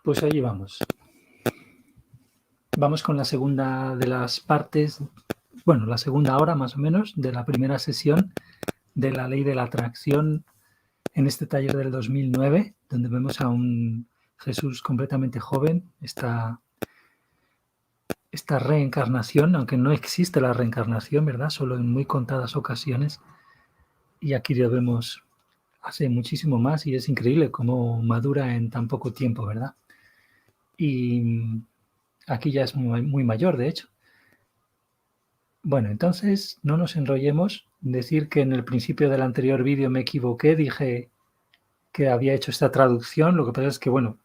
Pues allí vamos. Vamos con la segunda de las partes, bueno, la segunda hora más o menos de la primera sesión de la Ley de la Atracción en este taller del 2009, donde vemos a un Jesús completamente joven, esta reencarnación, aunque no existe la reencarnación, ¿verdad? Solo en muy contadas ocasiones. Y aquí lo vemos hace muchísimo más y es increíble cómo madura en tan poco tiempo, ¿verdad? Y aquí ya es muy mayor, de hecho. Bueno, entonces no nos enrollemos. Decir que en el principio del anterior vídeo me equivoqué, dije que había hecho esta traducción, lo que pasa es que, bueno,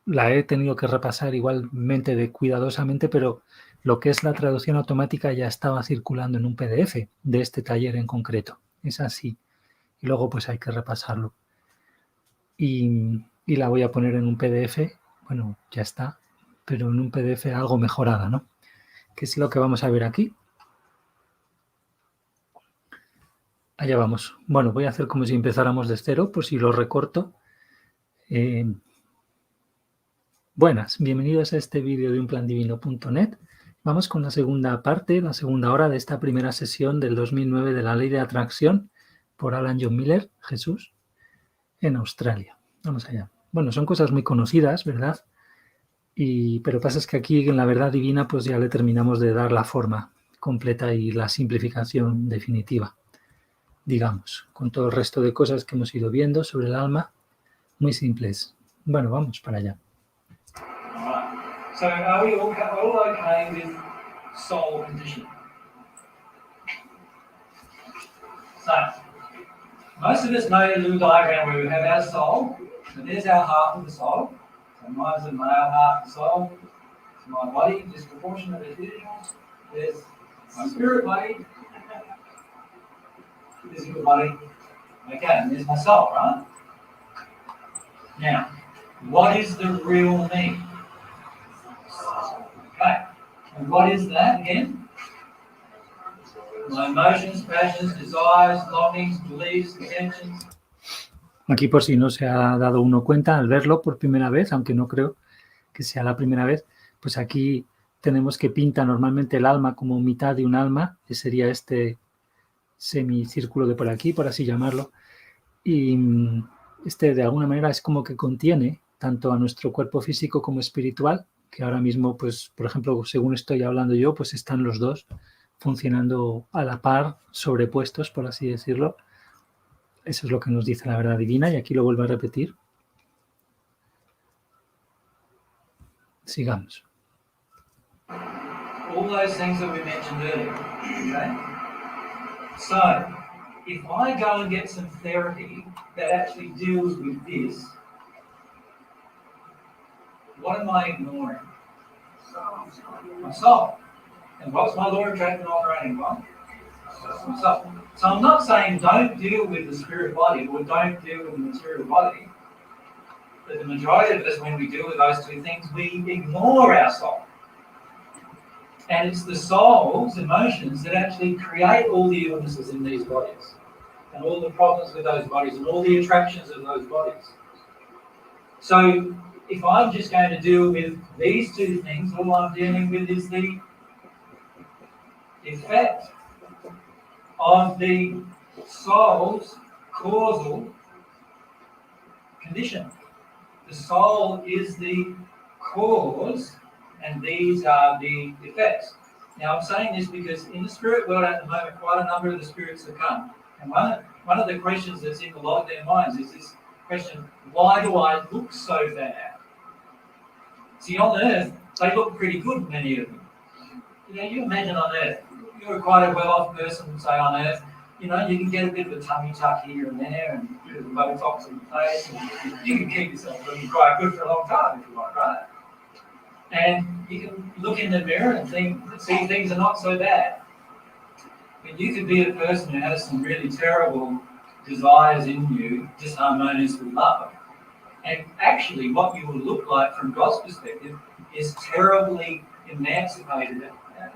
la he tenido que repasar igualmente cuidadosamente, pero lo que es la traducción automática ya estaba circulando en un PDF de este taller en concreto. Es así. Y luego pues hay que repasarlo. Y la voy a poner en un PDF, bueno, ya está, pero en un PDF algo mejorada, ¿no? Que es lo que vamos a ver aquí. Allá vamos. Bueno, voy a hacer como si empezáramos de cero, por si lo recorto. Buenas, bienvenidos a este vídeo de unplandivino.net. Vamos con la segunda parte, la segunda hora de esta primera sesión del 2009 de la Ley de Atracción por Alan John Miller, Jesús, en Australia. Vamos allá. Bueno, son cosas muy conocidas, ¿verdad? Pero pasa es que aquí en la verdad divina pues ya le terminamos de dar la forma completa y la simplificación definitiva, digamos, con todo el resto de cosas que hemos ido viendo sobre el alma, muy simples. Bueno, vamos para allá. So are we all okay with soul conditioning? So, most of us know the little diagram where we have our soul, so there's our half of the soul. So mine's the male half of the soul. It's my body, disproportionately physical. There's my spirit body, physical body. Okay, and there's my soul, right? Now, what is the real me? Okay, and what is that again? My emotions, passions, desires, longings, beliefs, intentions. Aquí por si no se ha dado uno cuenta al verlo por primera vez, aunque no creo que sea la primera vez, pues aquí tenemos que pinta normalmente el alma como mitad de un alma, que sería este semicírculo de por aquí, por así llamarlo, y este de alguna manera es como que contiene tanto a nuestro cuerpo físico como espiritual, que ahora mismo, pues, por ejemplo, según estoy hablando yo, pues están los dos funcionando a la par, sobrepuestos, por así decirlo. Eso es lo que nos dice la verdad divina, y aquí lo vuelvo a repetir. Sigamos. All those things that we mentioned earlier, okay? So, if I go and get some therapy that actually deals with this, what am I ignoring? My soul. And what's my law of attraction operating on? So I'm not saying don't deal with the spirit body or don't deal with the material body, but the majority of us, when we deal with those two things, we ignore our soul. And it's the soul's emotions that actually create all the illnesses in these bodies, and all the problems with those bodies, and all the attractions of those bodies. So if I'm just going to deal with these two things, all I'm dealing with is the effect of the soul's causal condition. The soul is the cause, and these are the effects. Now I'm saying this because in the spirit world at the moment, quite a number of the spirits have come. And one of the questions that's in a lot of their minds is this question, why do I look so bad? See, on earth, they look pretty good, many of them. You know, you imagine on earth, you're quite a well-off person, say on earth, you know, you can get a bit of a tummy tuck here and there, and a bit of a Botox in the face, and you can keep yourself looking quite good for a long time if you want, right? And you can look in the mirror and see things are not so bad. But you could be a person who has some really terrible desires in you, disharmonious with love. And actually what you will look like from God's perspective is terribly emancipated,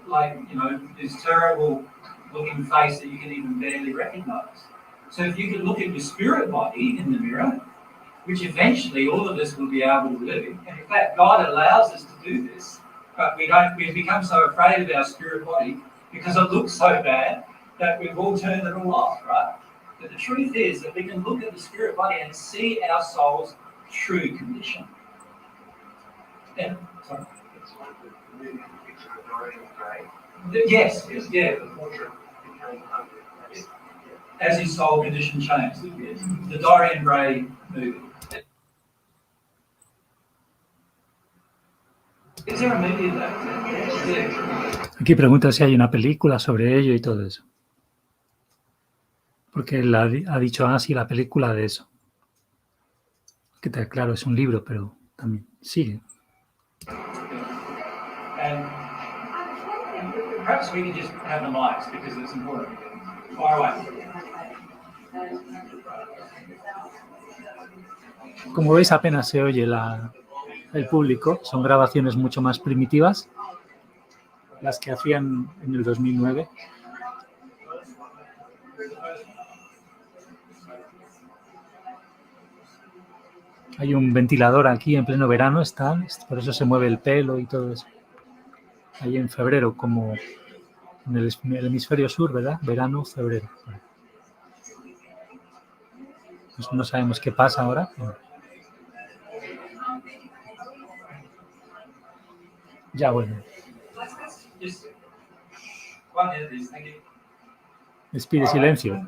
like, you know, this terrible looking face that you can even barely recognize. So if you can look at your spirit body in the mirror, which eventually all of us will be able to do. And in fact, God allows us to do this, but we become so afraid of our spirit body because it looks so bad that we've all turned it all off, right? But the truth is that we can look at the spirit body and see our soul's true condition. And, sorry. Yes, yeah. As his soul condition changed. Yes. The Dorian Gray movie. Is there a movie of that? Yeah. Aquí pregunta si hay una película sobre ello y todo eso. Porque él ha dicho, sí, la película de eso. Que claro, es un libro, pero también sigue. And perhaps we can just have the mics because it's important. Fire away. Como veis, apenas se oye el público. Son grabaciones mucho más primitivas, las que hacían en el 2009. Hay un ventilador aquí en pleno verano, por eso se mueve el pelo y todo eso. Ahí en febrero, como en el hemisferio sur, ¿verdad? Verano, febrero. Pues no sabemos qué pasa ahora. Ya bueno. Les pide silencio.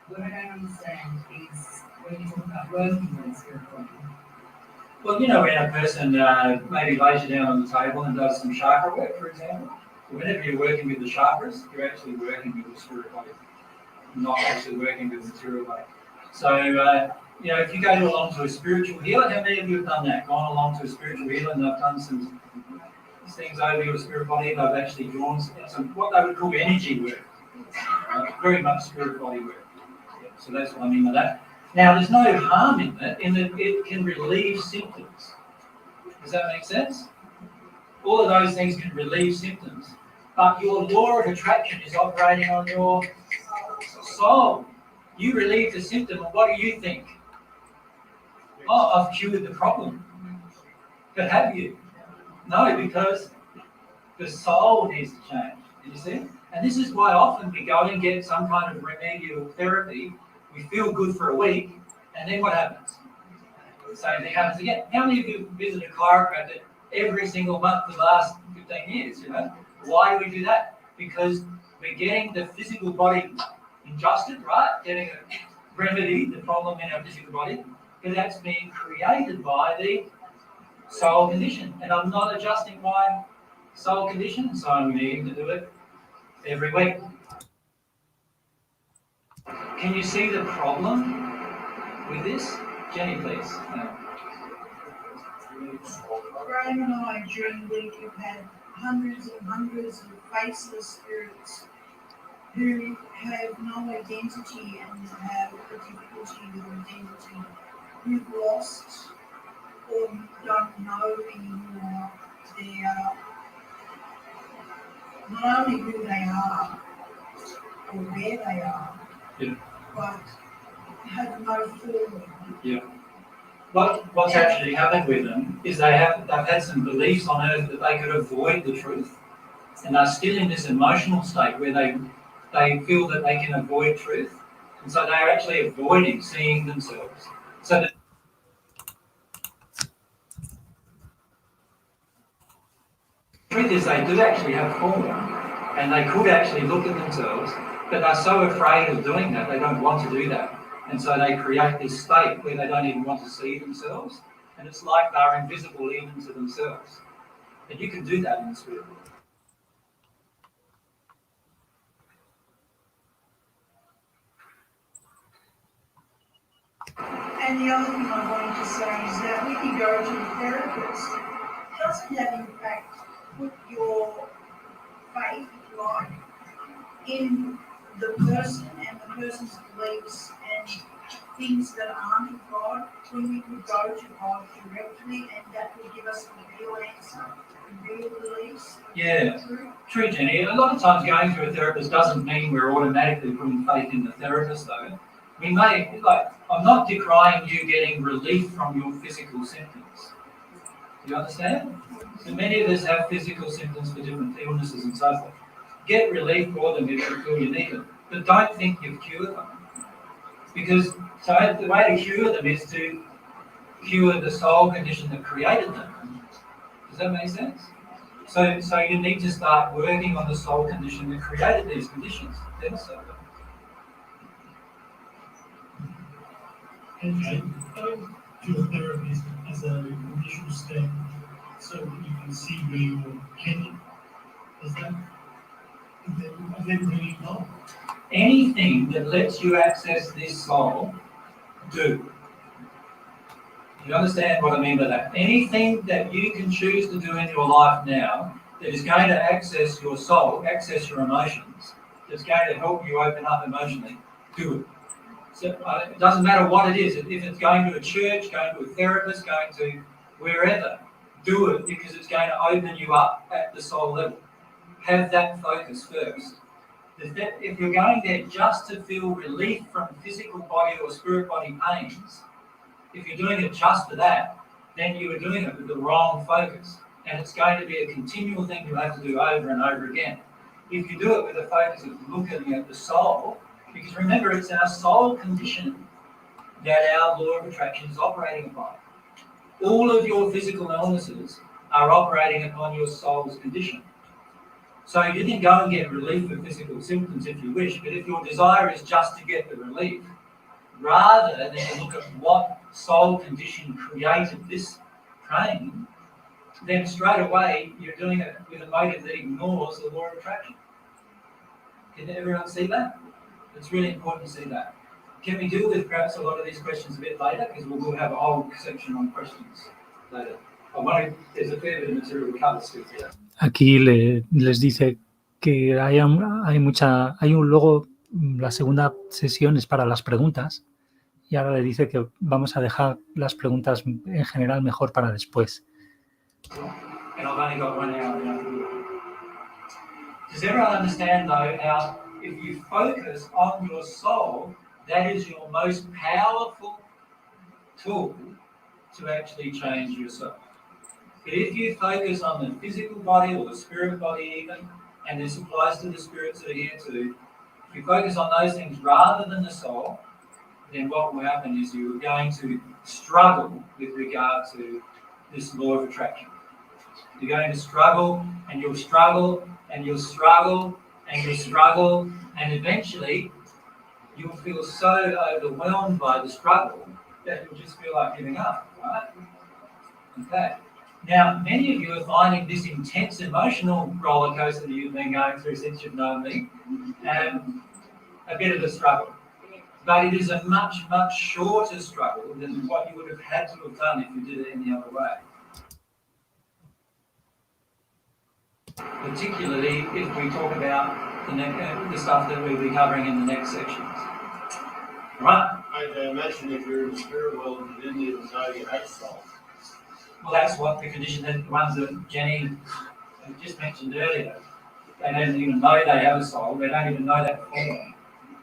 What I don't understand is when you talk about working with the spirit body. Well, you know, when a person maybe lays you down on the table and does some chakra work, for example, whenever you're working with the chakras, you're actually working with the spirit body, not actually working with the material body. So, you know, if you go along to a spiritual healer, how many of you have done that? Gone along to a spiritual healer and they've done some things over your spirit body, they've actually drawn some what they would call energy work, very much spirit body work. So that's what I mean by that. Now, there's no harm in that it can relieve symptoms. Does that make sense? All of those things can relieve symptoms. But your law of attraction is operating on your soul. You relieve the symptom, and what do you think? Oh, I've cured the problem. But have you? No, because the soul needs to change. Did you see? And this is why often we go and get some kind of remedial therapy. We feel good for a week, and then what happens? The same thing happens again. How many of you visit a chiropractor every single month for the last 15 years? You know, why do we do that? Because we're getting the physical body adjusted, right? Getting a remedy, the problem in our physical body, but that's being created by the soul condition. And I'm not adjusting my soul condition, so I'm needing to do it every week. Can you see the problem with this? Jenny, please. Graham and I, during the week, have had hundreds and hundreds of faceless spirits who have no identity and have a difficulty with identity, who've lost or don't know anymore not only who they are or where they are, yeah, but have no form. Yeah. What's actually happened with them is they've had some beliefs on earth that they could avoid the truth, and they're still in this emotional state where they feel that they can avoid truth, and so they're actually avoiding seeing themselves. So the truth is they do actually have form, and they could actually look at themselves, but they're so afraid of doing that, they don't want to do that. And so they create this state where they don't even want to see themselves, and it's like they're invisible even to themselves. And you can do that in the spirit world. And the other thing I wanted to say is that when you go to the therapist, doesn't that in fact put your faith, if you like, in the person and the person's beliefs and things that aren't of God, when we could go to God directly and that would give us the real answer? be released. Yeah. True. True, Jenny. A lot of times going through a therapist doesn't mean we're automatically putting faith in the therapist, though. We may, like, I'm not decrying you getting relief from your physical symptoms. Do you understand? So many of us have physical symptoms for different illnesses and so forth. Get relief for them if you feel you need it, but don't think you've cured them. Because so the way to cure them is to cure the soul condition that created them. Does that make sense? So you need to start working on the soul condition that created these conditions. Then so. Okay, going to a therapist as an initial step so that you can see where you're heading. Is that really not? Anything that lets you access this soul, do. You understand what I mean by that? Anything that you can choose to do in your life now that is going to access your soul, access your emotions, that's going to help you open up emotionally, do it. So it doesn't matter what it is. If it's going to a church, going to a therapist, going to wherever, do it because it's going to open you up at the soul level. Have that focus first. If you're going there just to feel relief from physical body or spirit body pains, if you're doing it just for that, then you are doing it with the wrong focus. And it's going to be a continual thing you have to do over and over again. If you do it with a focus of looking at the soul, because remember, it's our soul condition that our law of attraction is operating upon. All of your physical illnesses are operating upon your soul's condition. So you can go and get relief for physical symptoms if you wish, but if your desire is just to get the relief, rather than to look at what soul condition created this pain, then straight away you're doing it with a motive that ignores the law of attraction. Can everyone see that? It's really important to see that. Can we deal with perhaps a lot of these questions a bit later? Because we'll have a whole section on questions later. There's a fair bit of material we can't discuss here. Aquí les dice que luego la segunda sesión es para las preguntas y ahora le dice que vamos a dejar las preguntas en general mejor para después. And I've only got 1 hour now to do it. Does everyone understand though how if you focus on your soul, that is your most powerful tool to actually change yourself. But if you focus on the physical body or the spirit body even, and this applies to the spirits that are here too, if you focus on those things rather than the soul, then what will happen is you're going to struggle with regard to this law of attraction. You're going to struggle and you'll struggle and you'll struggle and you'll struggle, and eventually you'll feel so overwhelmed by the struggle that you'll just feel like giving up, right? Okay. Now, many of you are finding this intense emotional roller coaster that you've been going through since you've known me a bit of a struggle. But it is a much, much shorter struggle than what you would have had to have done if you did it any other way. Particularly if we talk about the stuff that we'll be covering in the next sections. Right? I'd imagine if you're in the spirit world, you didn't even know you had soul. Well, that's what the condition, the ones that Jenny just mentioned earlier. They don't even know they have a soul. They don't even know that before.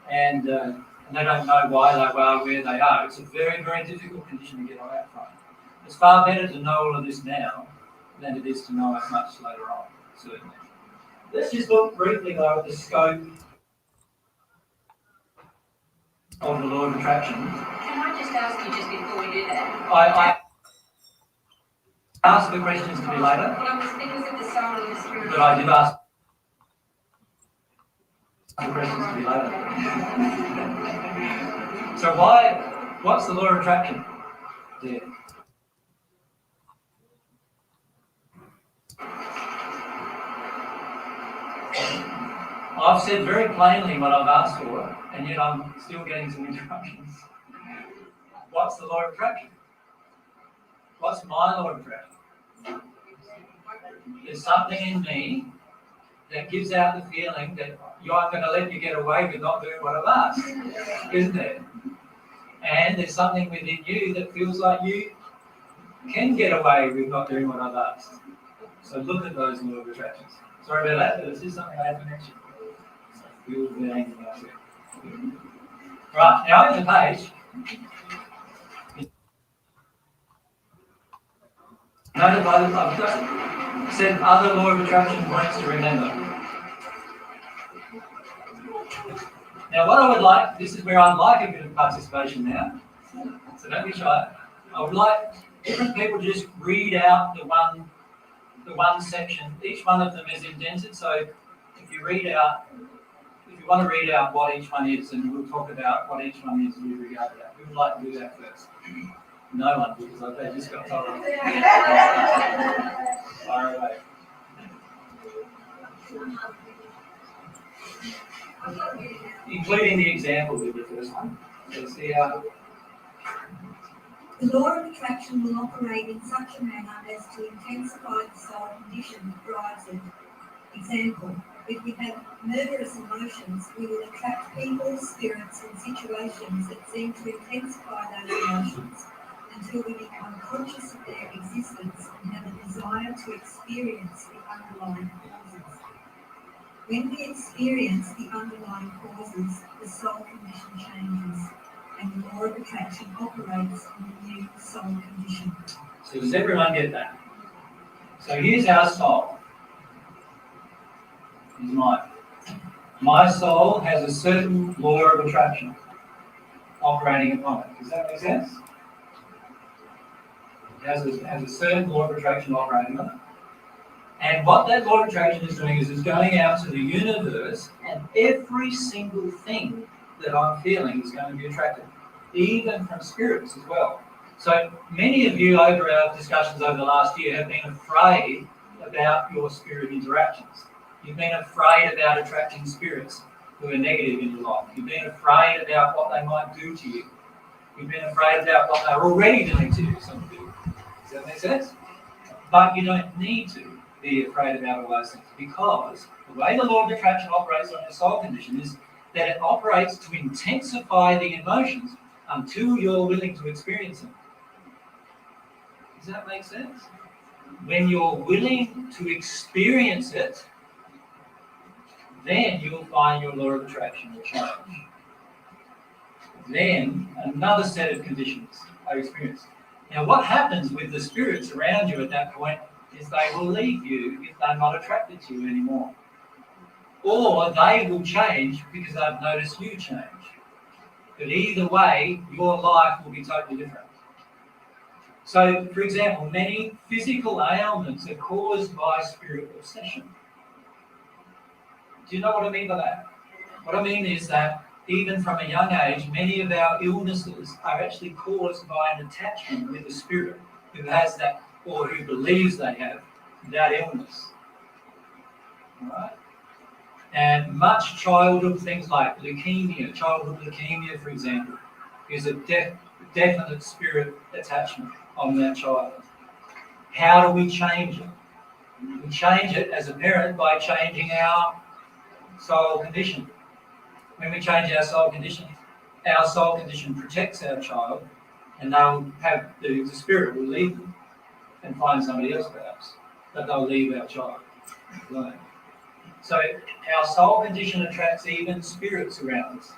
And they don't know why they are where they are. It's a very, very difficult condition to get out from. It's far better to know all of this now than it is to know it much later on, certainly. Let's just look briefly, though, at the scope of the law of attraction. Can I just ask you just before we do that? I asked the questions to be later, Well, because of the soul and the spirit. but I did ask the questions to be later. So what's the law of attraction? Yeah. I've said very plainly what I've asked for, and yet I'm still getting some interruptions. What's the law of attraction? What's my law of attraction? There's something in me that gives out the feeling that I'm going to let you get away with not doing what I've asked, isn't there? And there's something within you that feels like you can get away with not doing what I've asked. So look at those law of attractions. Sorry about that, but this is something I had to mention. So we will be hanging out here. Right, now on the page, noted by the I've just said other law of attraction points to remember. Now what I would like, this is where I'd like a bit of participation now, so don't be shy. I would like different people to just read out the one section. Each one of them is indented, so if you want to read out what each one is, and we'll talk about what each one is with regard to that. Who would like to do that first? No one, because I just got told. Fire away. Including the example with the first one. Let's see how. The law of attraction will operate in such a manner as to intensify the soul condition that drives it. Example, if we have murderous emotions, we will attract people, spirits, and situations that seem to intensify those emotions until we become conscious of their existence and have a desire to experience the underlying causes. When we experience the underlying causes, the soul condition changes, and the law of attraction operates in a new soul condition. So does everyone get that? So here's our soul. Here's mine. My soul has a certain law of attraction operating upon it. Does that make sense? It has a certain law of attraction operating on it. And what that law of attraction is doing is it's going out to the universe, and every single thing that I'm feeling is going to be attracted, even from spirits as well. So many of you over our discussions over the last year have been afraid about your spirit interactions. You've been afraid about attracting spirits who are negative in your life. You've been afraid about what they might do to you. You've been afraid about what they're already doing to you, some of you. Does that make sense? But you don't need to be afraid about all those things, because the way the law of attraction operates on your soul condition is that it operates to intensify the emotions until you're willing to experience them. Does that make sense? When you're willing to experience it, then you'll find your law of attraction will change. Then another set of conditions are experienced. Now what happens with the spirits around you at that point is they will leave you if they're not attracted to you anymore. Or they will change because they've noticed you change. But either way, your life will be totally different. So, for example, many physical ailments are caused by spirit obsession. Do you know what I mean by that? What I mean is that even from a young age, many of our illnesses are actually caused by an attachment with a spirit who has that, or who believes they have that illness. All right? And much childhood things like leukemia, childhood leukemia, for example, is a definite spirit attachment on that child. How do we change it? We change it as a parent by changing our soul condition. When we change our soul condition protects our child, and they'll have the spirit will leave them and find somebody else perhaps, but they'll leave our child alone. So our soul condition attracts even spirits around us,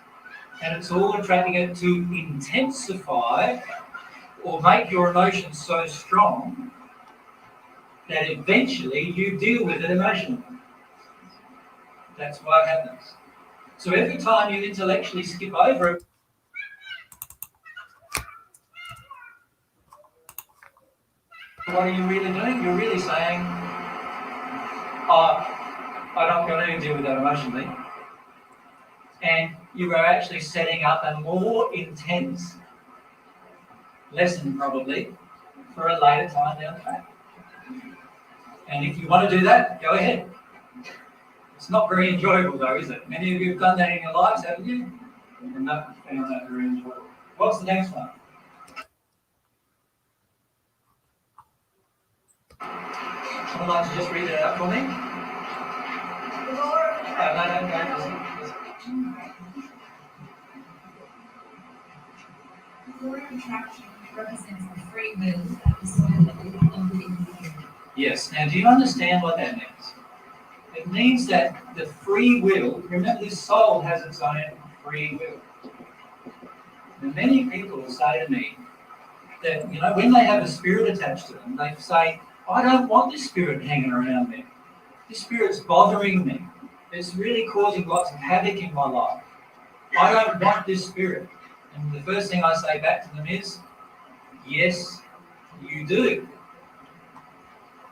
and it's all attracting it to intensify or make your emotions so strong that eventually you deal with it emotionally. That's what happens. So every time you intellectually skip over it, what are you really doing? You're really saying, I'm not going to deal with that emotionally. And you are actually setting up a more intense lesson probably for a later time down the track. And if you want to do that, go ahead. It's not very enjoyable though, is it? Many of you have done that in your lives, haven't you? And not found that very enjoyable. What's the next one? Someone like to just read it out for me? The law of attraction represents the free will of the soul of the individual. Yes. Now, do you understand what that means? It means that the free will, remember this soul has its own free will. And many people say to me that, you know, when they have a spirit attached to them, they say, I don't want this spirit hanging around me. This spirit's bothering me. It's really causing lots of havoc in my life. I don't want this spirit. And the first thing I say back to them is, yes, you do.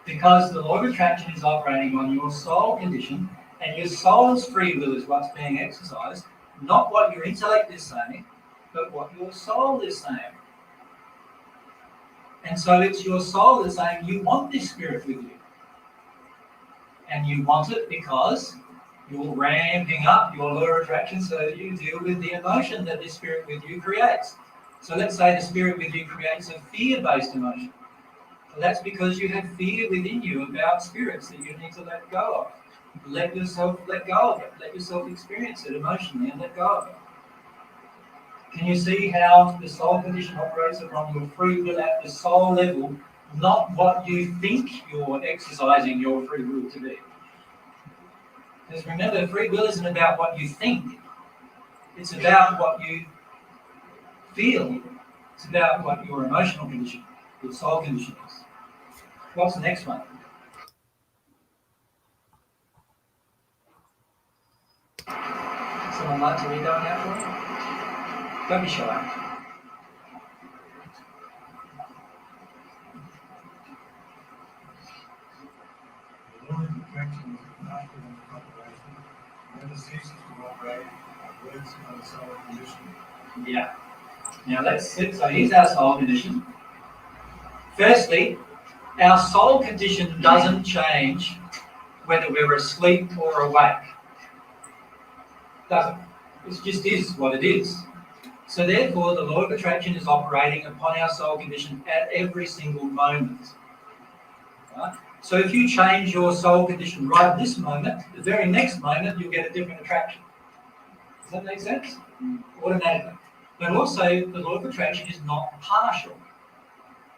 Because the law of attraction is operating on your soul condition, and your soul's free will is what's being exercised, not what your intellect is saying, but what your soul is saying. And so it's your soul that's saying you want this spirit with you. And you want it because you're ramping up your law of attraction so that you deal with the emotion that this spirit with you creates. So let's say the spirit with you creates a fear-based emotion. Well, that's because you have fear within you about spirits that you need to let go of. Let yourself let go of it. Let yourself experience it emotionally and let go of it. Can you see how the soul condition operates from your free will at the soul level, not what you think you're exercising your free will to be? Because remember, free will isn't about what you think. It's about what you feel. It's about what your emotional condition, your soul condition is. What's the next one? Someone like to read that one out for me? Don't be shy. The law of attraction is active in the operation. Never ceases to operate. Works on the soul condition. Yeah. Now let's sit. So here's our soul condition. Firstly, our soul condition doesn't change whether we're asleep or awake. Doesn't. It just is what it is. So therefore, the law of attraction is operating upon our soul condition at every single moment. Right? So if you change your soul condition right this moment, the very next moment you'll get a different attraction. Does that make sense? Automatically. But also, the law of attraction is not partial.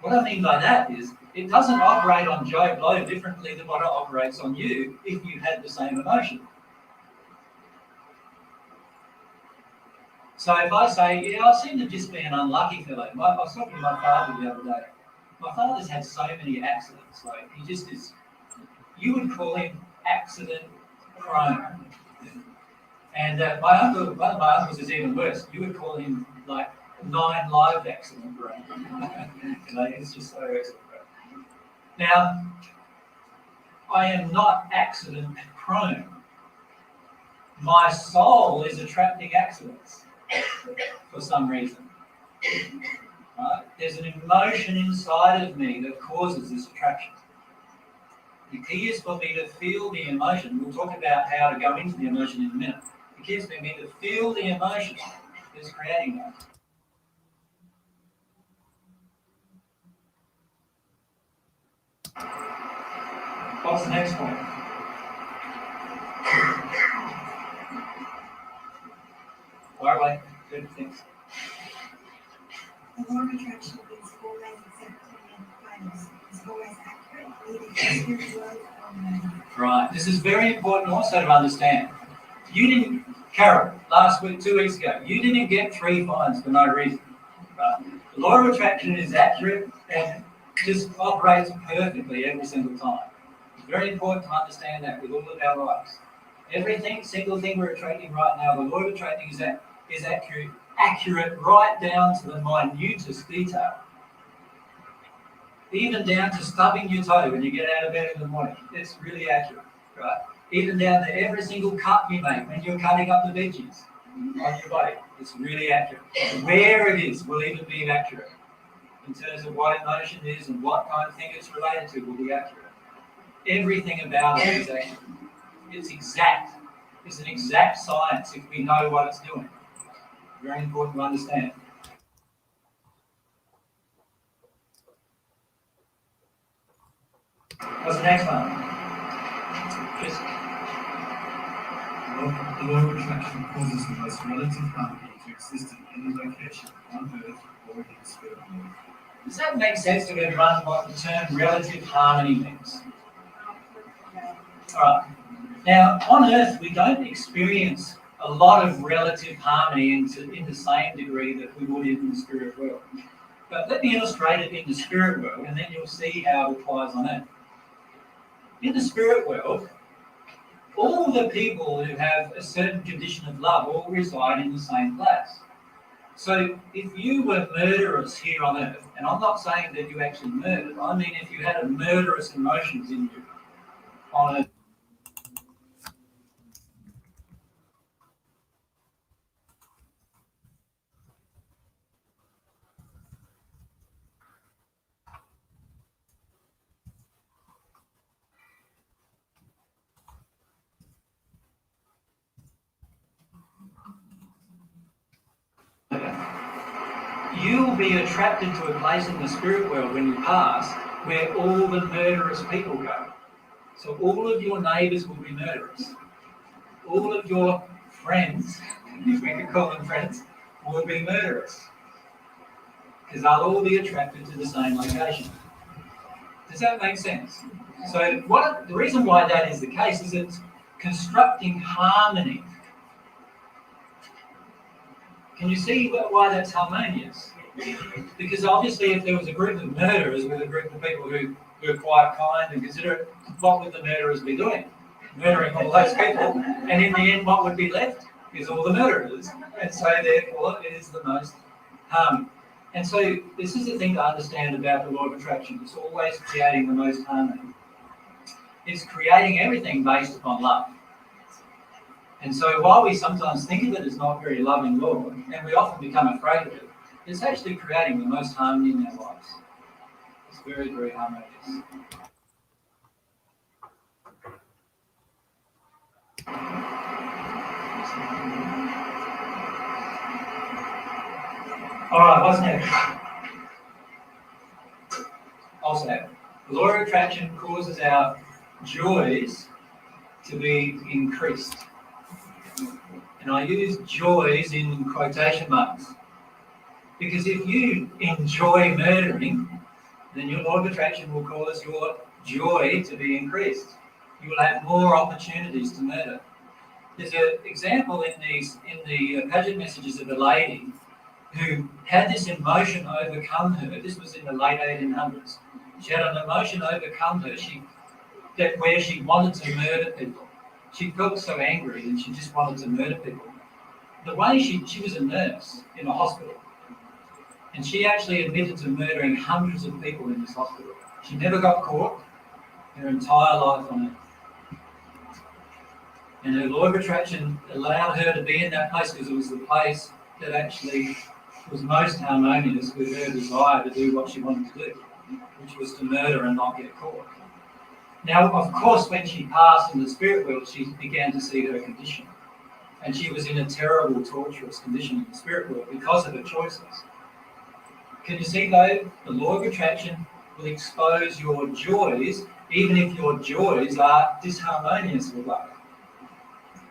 What I mean by that is, it doesn't operate on Joe Blow differently than what it operates on you if you had the same emotion. So if I say, yeah, I seem to just be an unlucky fellow. I was talking to my father the other day. My father's had so many accidents. Like, he just is, you would call him accident prone. And one of my uncles is even worse. You would call him like 9 live accident prone. It's just so accident prone. Now, I am not accident prone. My soul is attracting accidents for some reason. Right? There's an emotion inside of me that causes this attraction. The key is for me to feel the emotion. We'll talk about how to go into the emotion in a minute. The key is for me to feel the emotion that's creating that. What's the next point? Fire away. Good things. The law of attraction is always accepted and famous. It's always accurate, either spiritual or no. Right. This is very important also to understand. You didn't, Carol, last week, 2 weeks ago, you didn't get 3 fines for no reason. Right? The law of attraction is accurate and just operates perfectly every single time. It's very important to understand that with all of our lives. Everything, single thing we're attracting right now, the law of attracting is accurate right down to the minutest detail. Even down to stubbing your toe when you get out of bed in the morning. It's really accurate, right? Even down to every single cut you make when you're cutting up the veggies on your body. It's really accurate. Where it is will even be accurate. In terms of what emotion is and what kind of thing it's related to will be accurate. Everything about it is accurate. It's exact. It's an exact science if we know what it's doing. Very important to understand. What's the next one? Just The law of attraction causes the most relative harmony to exist in any location on Earth or in the spirit world. Does that make sense to everyone what the term relative harmony means? Alright. Now, on Earth, we don't experience a lot of relative harmony in the same degree that we would in the spirit world. But let me illustrate it in the spirit world, and then you'll see how it applies on Earth. In the spirit world, all the people who have a certain condition of love all reside in the same place. So if you were murderous here on Earth, and I'm not saying that you actually murdered, I mean if you had a murderous emotions in you on Earth, you will be attracted to a place in the spirit world when you pass where all the murderous people go. So all of your neighbours will be murderous. All of your friends, if we could call them friends, will be murderous. Because they'll all be attracted to the same location. Does that make sense? So the reason why that is the case is it's constructing harmony. Can you see why that's harmonious? Because obviously if there was a group of murderers with a group of people who are quite kind and considerate, what would the murderers be doing? Murdering all those people. And in the end, what would be left is all the murderers. And so therefore, it is the most harmony. And so this is the thing to understand about the law of attraction. It's always creating the most harmony. It's creating everything based upon love. And so while we sometimes think of it as not very loving law, and we often become afraid of it, it's actually creating the most harmony in our lives. It's very, very harmonious. All right, what's next? Also, the law of attraction causes our joys to be increased. And I use joys in quotation marks. Because if you enjoy murdering, then your law of attraction will cause your joy to be increased. You will have more opportunities to murder. There's an example in the pageant messages of a lady who had this emotion overcome her. This was in the late 1800s. She had an emotion overcome her where she wanted to murder people. She felt so angry and she just wanted to murder people. The way she was a nurse in a hospital, and she actually admitted to murdering hundreds of people in this hospital. She never got caught her entire life on Earth. And her law of attraction allowed her to be in that place because it was the place that actually was most harmonious with her desire to do what she wanted to do, which was to murder and not get caught. Now, of course, when she passed in the spirit world, she began to see her condition. And she was in a terrible, torturous condition in the spirit world because of her choices. Can you see, though, the law of attraction will expose your joys, even if your joys are disharmonious with love.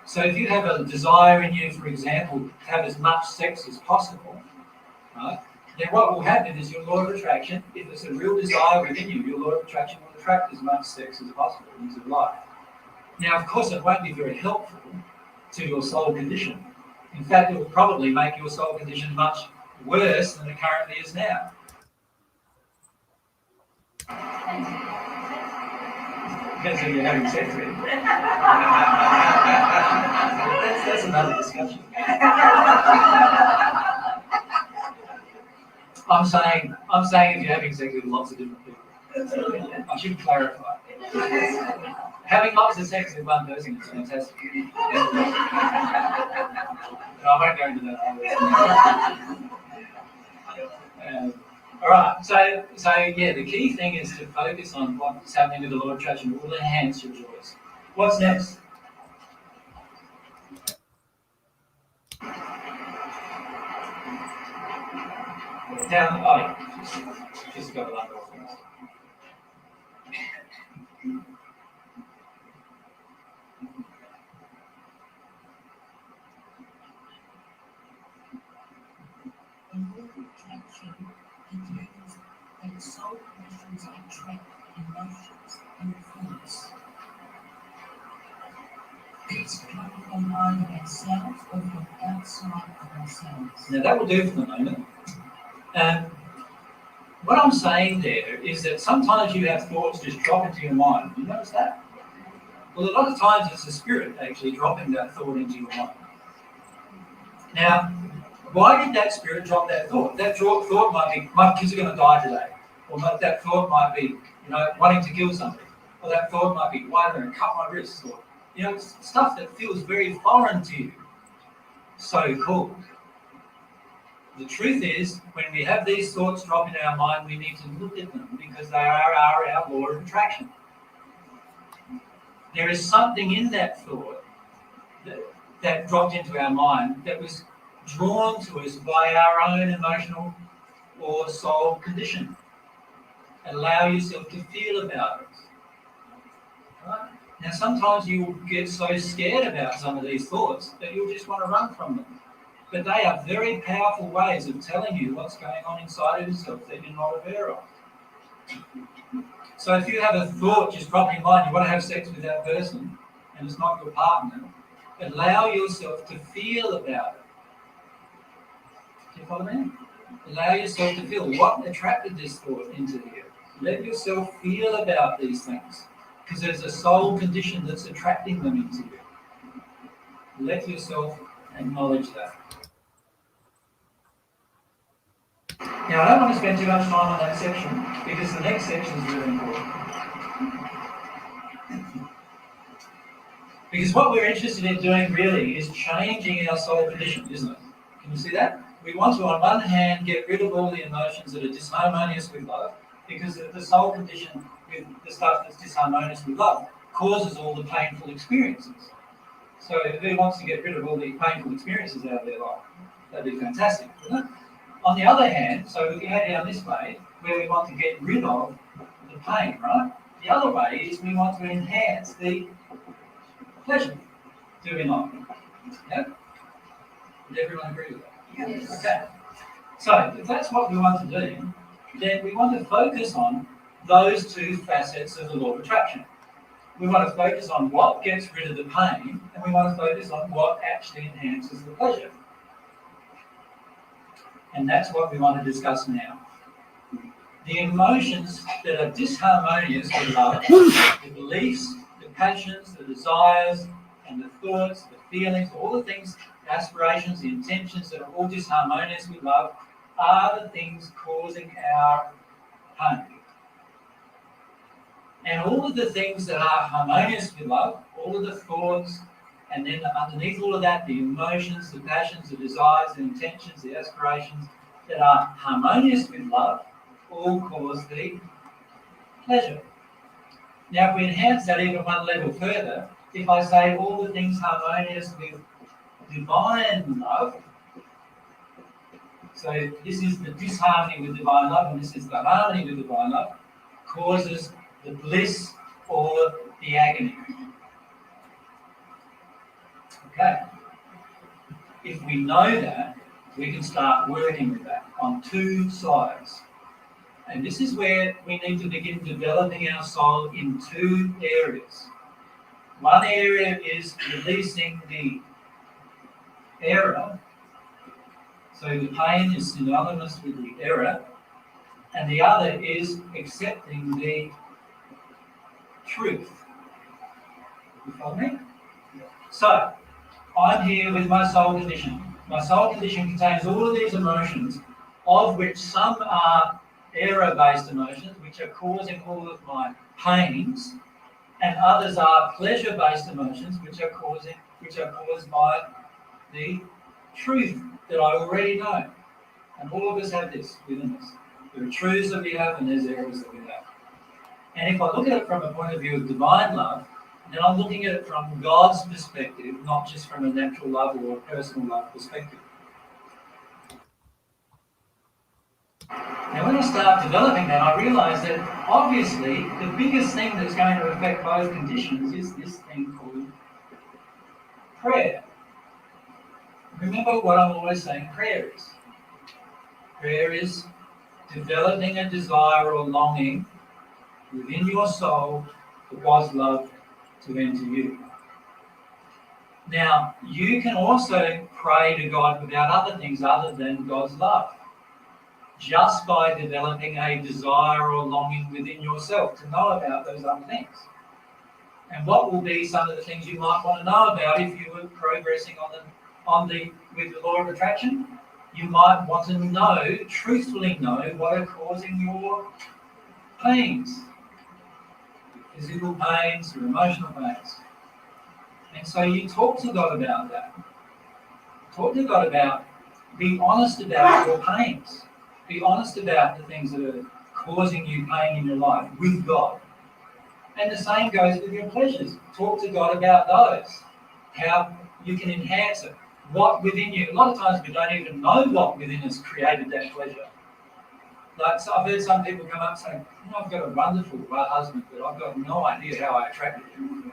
So if you have a desire in you, for example, to have as much sex as possible, right, then what will happen is your law of attraction, if it's a real desire within you, your law of attraction will attract as much sex as possible into life. Now, of course, it won't be very helpful to your soul condition. In fact, it will probably make your soul condition much worse than it currently is now. Depends who you're having sex with. That's another discussion. I'm saying if you're having sex with lots of different people. I should clarify. Having lots of sex with one person is fantastic. I won't go into that. All right, so yeah, the key thing is to focus on what's happening with the law of attraction. It will enhance your joys. What's next? Down, just go along with things. The law of attraction determines emotions and thoughts. It's coming from either ourselves or from outside of ourselves. Now that will do for the moment. What I'm saying there is that sometimes you have thoughts just drop into your mind. You notice that? Well, a lot of times it's the spirit actually dropping that thought into your mind. Now, why did that spirit drop that thought? That thought might be, my kids are going to die today. Or that thought might be, wanting to kill somebody. Or that thought might be, why am I going to cut my wrists? Or, stuff that feels very foreign to you. So-called. The truth is, when we have these thoughts drop in our mind, we need to look at them because they are our law of attraction. There is something in that thought that dropped into our mind that was drawn to us by our own emotional or soul condition. Allow yourself to feel about it. Right? Now, sometimes you will get so scared about some of these thoughts that you'll just want to run from them. But they are very powerful ways of telling you what's going on inside of yourself that you're not aware of. So if you have a thought just drop in your mind, you want to have sex with that person, and it's not your partner, allow yourself to feel about it. Do you follow me? Allow yourself to feel what attracted this thought into you. Let yourself feel about these things, because there's a soul condition that's attracting them into you. Let yourself acknowledge that. Now, I don't want to spend too much time on that section, because the next section is really important. Because what we're interested in doing really is changing our soul condition, isn't it? Can you see that? We want to, on one hand, get rid of all the emotions that are disharmonious with love, because the soul condition with the stuff that's disharmonious with love causes all the painful experiences. So who wants to get rid of all the painful experiences out of their life? That'd be fantastic, wouldn't it? On the other hand, so we go down this way, where we want to get rid of the pain, right? The other way is we want to enhance the pleasure, do we not? Yeah? Would everyone agree with that? Yes. Okay. So, if that's what we want to do, then we want to focus on those two facets of the law of attraction. We want to focus on what gets rid of the pain, and we want to focus on what actually enhances the pleasure. And that's what we want to discuss now. The emotions that are disharmonious with love, the beliefs, the passions, the desires, and the thoughts, the feelings, all the things, the aspirations, the intentions that are all disharmonious with love, are the things causing our pain. And all of the things that are harmonious with love, all of the thoughts, and then underneath all of that, the emotions, the passions, the desires, the intentions, the aspirations that are harmonious with love, all cause the pleasure. Now, if we enhance that even one level further, if I say all the things harmonious with divine love, so this is the disharmony with divine love, and this is the harmony with divine love, causes the bliss or the agony. Okay. If we know that, we can start working with that on two sides. And this is where we need to begin developing our soul in two areas. One area is releasing the error. So the pain is synonymous with the error. And the other is accepting the truth. You follow me? So, I'm here with my soul condition. My soul condition contains all of these emotions, of which some are error-based emotions, which are causing all of my pains, and others are pleasure-based emotions, which are caused by the truth that I already know. And all of us have this within us. There are truths that we have, and there's errors that we have. And if I look at it from a point of view of divine love, then I'm looking at it from God's perspective, not just from a natural love or a personal love perspective. Now, when I start developing that, I realise that obviously the biggest thing that's going to affect both conditions is this thing called prayer. Remember what I'm always saying prayer is. Prayer is developing a desire or longing within your soul for God's love to enter you. Now, you can also pray to God about other things other than God's love, just by developing a desire or longing within yourself to know about those other things. And what will be some of the things you might want to know about if you were progressing with the law of attraction? You might want to know, truthfully know, what are causing your pains, physical pains or emotional pains. And so you talk to God about that. Talk to God about, be honest about your pains. Be honest about the things that are causing you pain in your life with God. And the same goes with your pleasures. Talk to God about those, how you can enhance it. What within you, a lot of times we don't even know what within us created that pleasure. Like, so I've heard some people come up saying, I've got a wonderful husband, but I've got no idea how I attracted him.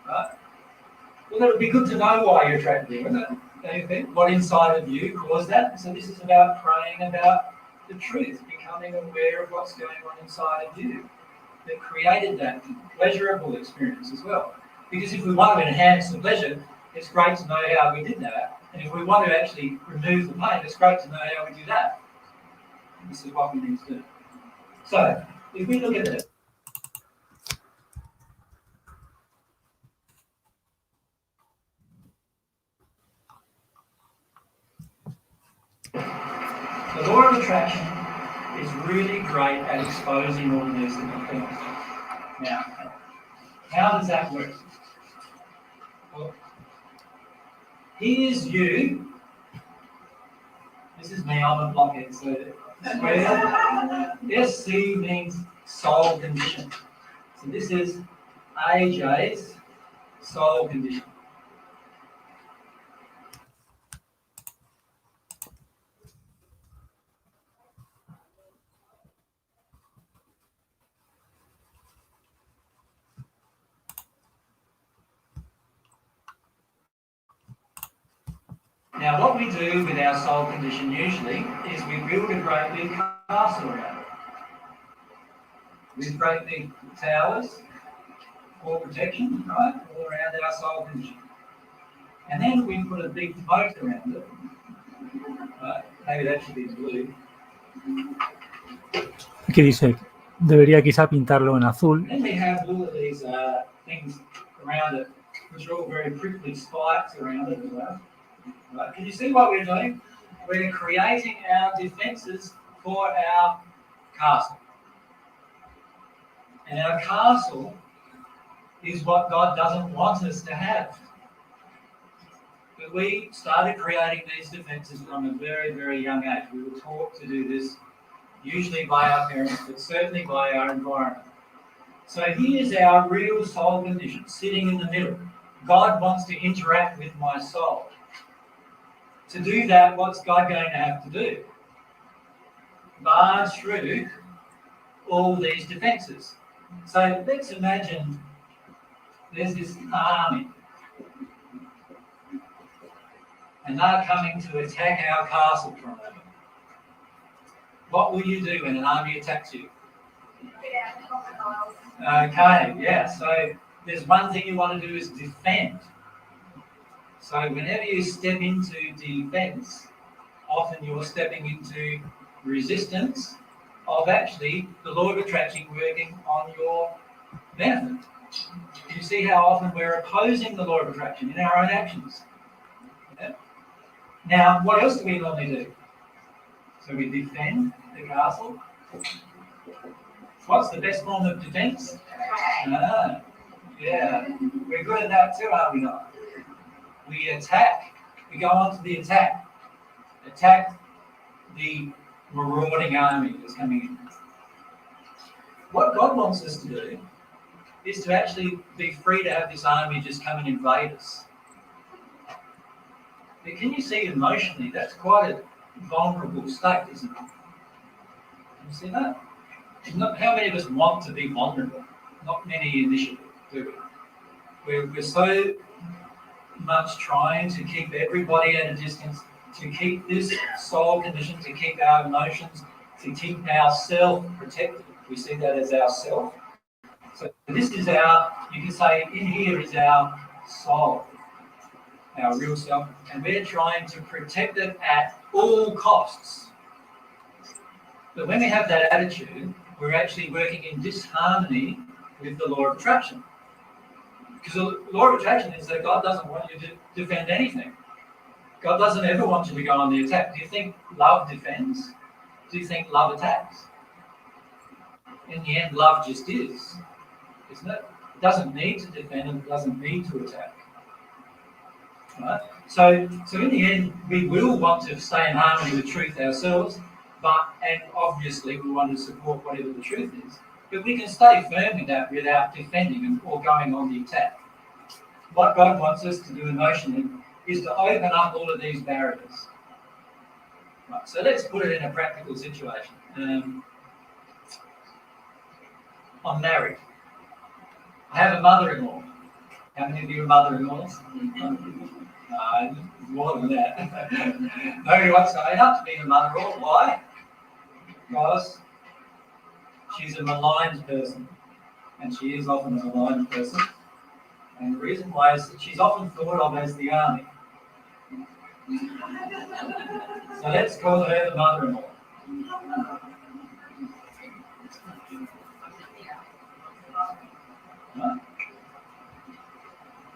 Right? Well, it would be good to know why you attracted him, wouldn't it? Don't you think? What inside of you caused that? So this is about praying about the truth, becoming aware of what's going on inside of you that created that pleasurable experience as well. Because if we want to enhance the pleasure, it's great to know how we did that. And if we want to actually remove the pain, it's great to know how we do that. And this is what we need to do. So, if we look at it, the law of attraction is really great at exposing all of these different things. Now, how does that work? Well, here's you. This is me, I'm a blockhead, so SC means soul condition. So this is AJ's soul condition. Now, what we do with our soul condition usually is we build a great big castle around it. With great big towers for protection, right, all around our soul condition. And then we put a big moat around it. Right? Maybe that should be blue. Aquí dice, debería quizá pintarlo en azul. And then we have all of these things around it, which are all very prickly spikes around it as well. Right. Can you see what we're doing? We're creating our defenses for our castle. And our castle is what God doesn't want us to have. But we started creating these defenses from a very, very young age. We were taught to do this, usually by our parents, but certainly by our environment. So here's our real soul condition, sitting in the middle. God wants to interact with my soul. To do that, what's God going to have to do? Barge through all these defenses. So let's imagine there's this army, and they're coming to attack our castle for a moment. What will you do when an army attacks you? Okay, yeah, so there's one thing you want to do is defend. So whenever you step into defense, often you're stepping into resistance of actually the law of attraction working on your benefit. You see how often we're opposing the law of attraction in our own actions. Yeah? Now, what else do we normally do? So we defend the castle. What's the best form of defense? Yeah, we're good at that too, are we not? We attack. We go on to the attack. Attack the marauding army that's coming in. What God wants us to do is to actually be free to have this army just come and invade us. But can you see emotionally, that's quite a vulnerable state, isn't it? Can you see that? How many of us want to be vulnerable? Not many initially, do we? We're so much trying to keep everybody at a distance, to keep this soul condition, to keep our emotions, to keep ourselves protected We see that as our self. So this is our, you can say, in here is our soul, our real self, and we're trying to protect it at all costs. But when we have that attitude, we're actually working in disharmony with the law of attraction. Because the law of attraction is that God doesn't want you to defend anything. God doesn't ever want you to go on the attack. Do you think love defends? Do you think love attacks? In the end, love just is, isn't it? It doesn't need to defend and it doesn't need to attack. Right? So in the end, we will want to stay in harmony with truth ourselves, and obviously we want to support whatever the truth is. But we can stay firm with that without defending or going on the attack. What God wants us to do emotionally is to open up all of these barriers. Right, so let's put it in a practical situation. I'm married. I have a mother-in-law. How many of you are mother-in-laws? More than that. Nobody wants to own up to being a mother-in-law. Why? Because she's a maligned person, and she is often a maligned person. And the reason why is that she's often thought of as the army. So let's call her the mother-in-law. Right?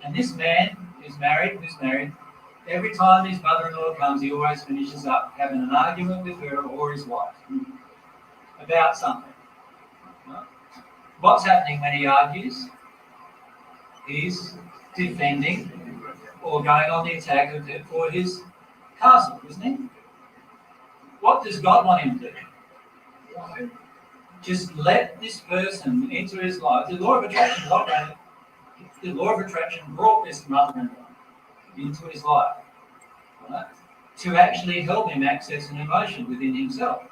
And this man who's married. Every time his mother-in-law comes, he always finishes up having an argument with her or his wife about something. Right? What's happening when he argues? He's defending or going on the attack for his castle, isn't he? What does God want him to do? Just let this person into his life. The law of attraction is operating. The law of attraction brought this mother-in-law into his life, right? To actually help him access an emotion within himself.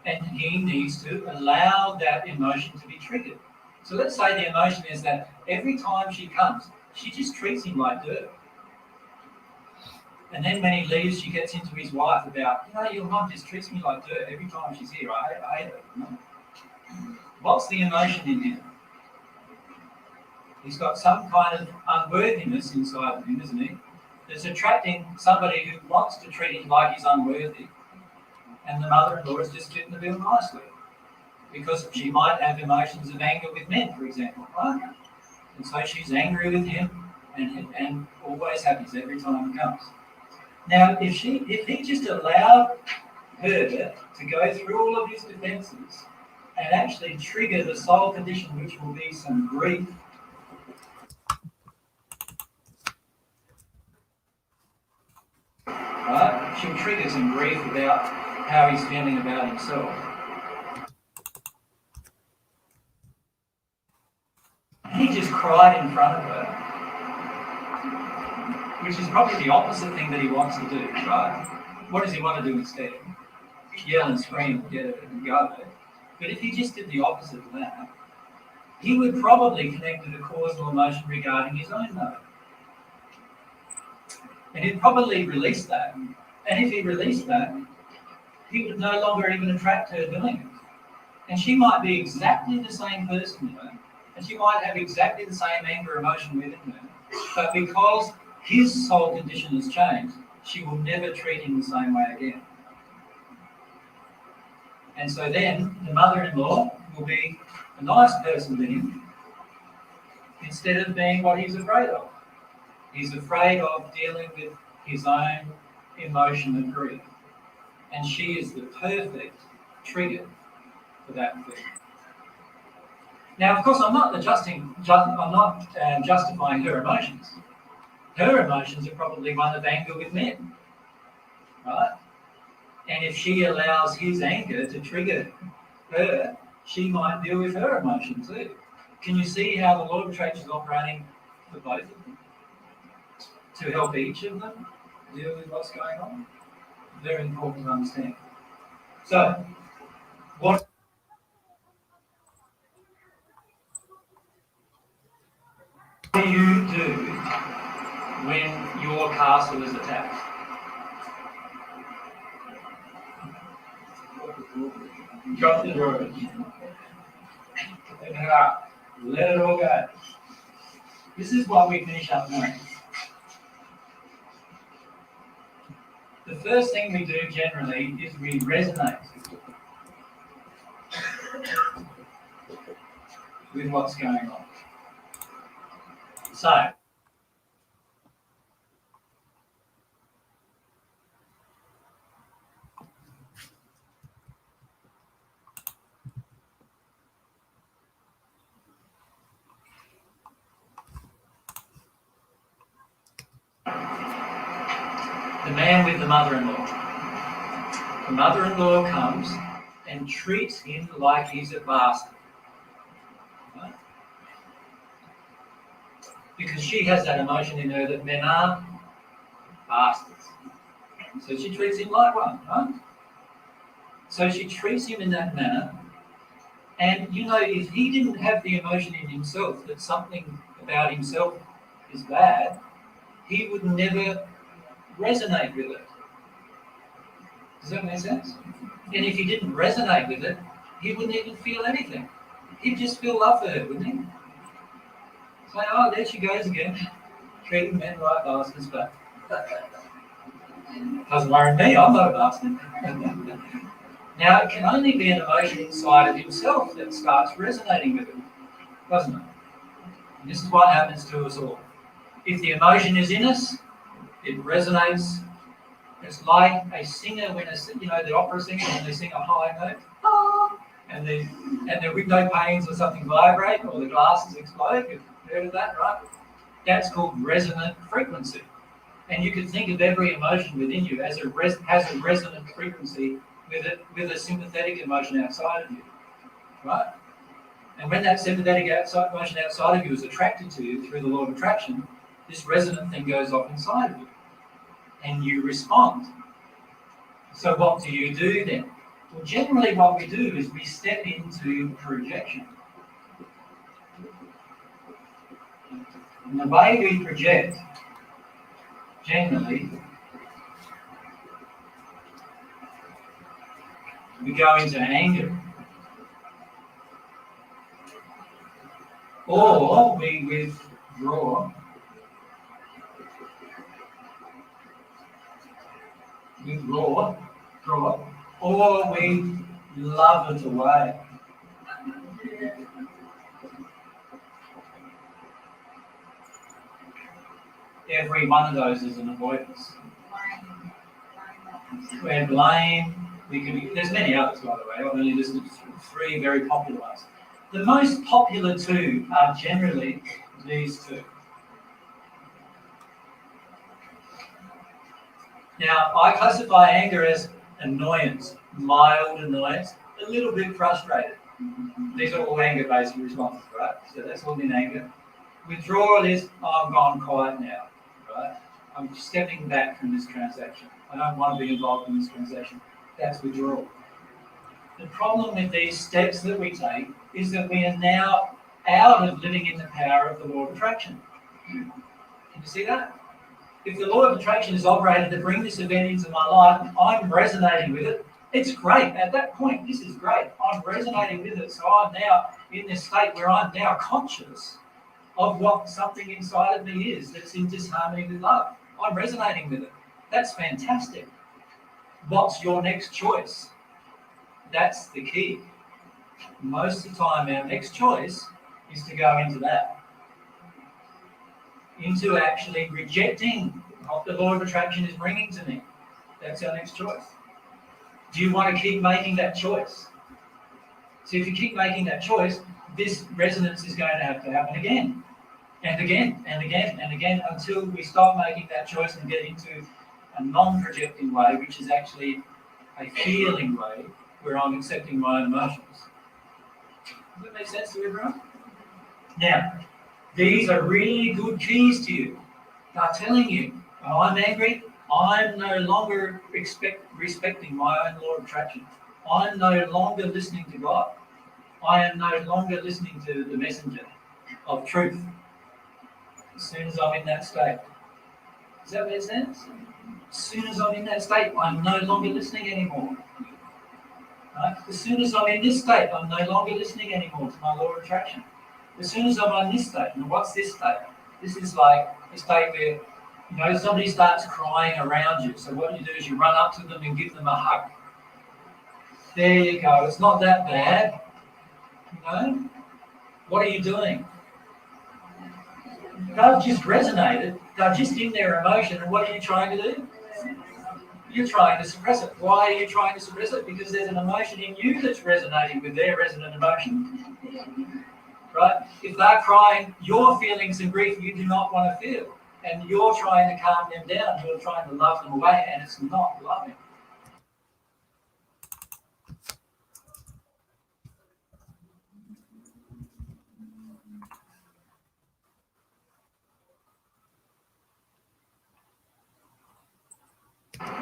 And he needs to allow that emotion to be triggered. So let's say the emotion is that every time she comes, she just treats him like dirt. And then when he leaves, she gets into his wife about, your mum just treats me like dirt every time she's here. I hate her. What's the emotion in him? He's got some kind of unworthiness inside of him, isn't he? That's attracting somebody who wants to treat him like he's unworthy. And the mother-in-law is just fitting the bill nicely. Because she might have emotions of anger with men, for example, right? And so she's angry with him and always happy every time he comes. Now, if he just allowed her to go through all of his defenses and actually trigger the soul condition, which will be some grief, right? She'll trigger some grief about how he's feeling about himself. He just cried in front of her, which is probably the opposite thing that he wants to do, right? What does he want to do instead? Yell and scream, get it and go. But if he just did the opposite of that, he would probably connect with a causal emotion regarding his own mother. And he'd probably release that. And if he released that, he would no longer even attract her doing it. And she might be exactly the same person, you know, and she might have exactly the same anger emotion within her. But because his soul condition has changed, she will never treat him the same way again. And so then the mother-in-law will be a nice person to him instead of being what he's afraid of. He's afraid of dealing with his own emotion of grief. And she is the perfect trigger for that thing. Now, of course, I'm not justifying her emotions. Her emotions are probably one of anger with men, right? And if she allows his anger to trigger her, she might deal with her emotion too. Can you see how the law of attraction is operating for both of them? To help each of them deal with what's going on? Very important to understand. So, what do you do when your castle is attacked? Drop the drawers. Open it up. Let it all go. This is what we finish up doing. The first thing we do generally is we resonate with what's going on. So, the man with the mother-in-law. The mother-in-law comes and treats him like he's a bastard. Right? Because she has that emotion in her that men are bastards. So she treats him like one, right? So she treats him in that manner. And you know, if he didn't have the emotion in himself that something about himself is bad, he would never resonate with it. Does that make sense? And if he didn't resonate with it, he wouldn't even feel anything. He'd just feel love for her, wouldn't he? Say, oh, there she goes again, treating men like bastards, but doesn't worry me, I'm not a bastard. Now, it can only be an emotion inside of himself that starts resonating with him, doesn't it? And this is what happens to us all. If the emotion is in us, it resonates. It's like a singer when the opera singer when they sing a high note, and their window panes or something vibrate or the glasses explode. You've heard of that, right? That's called resonant frequency. And you can think of every emotion within you as has a resonant frequency with a sympathetic emotion outside of you, right? And when that sympathetic emotion outside of you is attracted to you through the law of attraction, this resonant thing goes off inside of you, and you respond. So what do you do then? Well, generally what we do is we step into projection. And the way we project, generally, we go into anger. Or we withdraw. Or we love it away. Every one of those is an avoidance. Where blame, there's many others, by the way. I've only listed 3 very popular ones. The most popular 2 are generally these 2. Now, I classify anger as annoyance, mild annoyance, a little bit frustrated. These are all anger-based responses, right? So that's all in anger. Withdrawal is, I'm gone quiet now, right? I'm stepping back from this transaction. I don't want to be involved in this transaction. That's withdrawal. The problem with these steps that we take is that we are now out of living in the power of the law of attraction. Can you see that? If the law of attraction is operated to bring this event into my life, I'm resonating with it. It's great. At that point, this is great. I'm resonating with it. So I'm now in this state where I'm now conscious of what something inside of me is that's in disharmony with love. I'm resonating with it. That's fantastic. What's your next choice? That's the key. Most of the time, our next choice is to go into that. Into actually rejecting what the law of attraction is bringing to me. That's our next choice. Do you want to keep making that choice? So if you keep making that choice, this resonance is going to have to happen again, and again, and again, and again, until we stop making that choice and get into a non-projecting way, which is actually a feeling way, where I'm accepting my own emotions. Does that make sense to everyone? Now, these are really good keys to you. They're telling you, when I'm angry, I'm no longer respecting my own law of attraction. I'm no longer listening to God. I am no longer listening to the messenger of truth. As soon as I'm in that state. Does that make sense? As soon as I'm in that state, I'm no longer listening anymore. Right? As soon as I'm in this state, I'm no longer listening anymore to my law of attraction. As soon as I'm on this state, and what's this state? This is like a state where, you know, somebody starts crying around you. So what you do is you run up to them and give them a hug. There you go. It's not that bad. You know? What are you doing? They've just resonated. They're just in their emotion. And what are you trying to do? You're trying to suppress it. Why are you trying to suppress it? Because there's an emotion in you that's resonating with their resonant emotion. Right? If they're crying, your feelings and grief you do not want to feel. And you're trying to calm them down. You're trying to love them away. And it's not loving.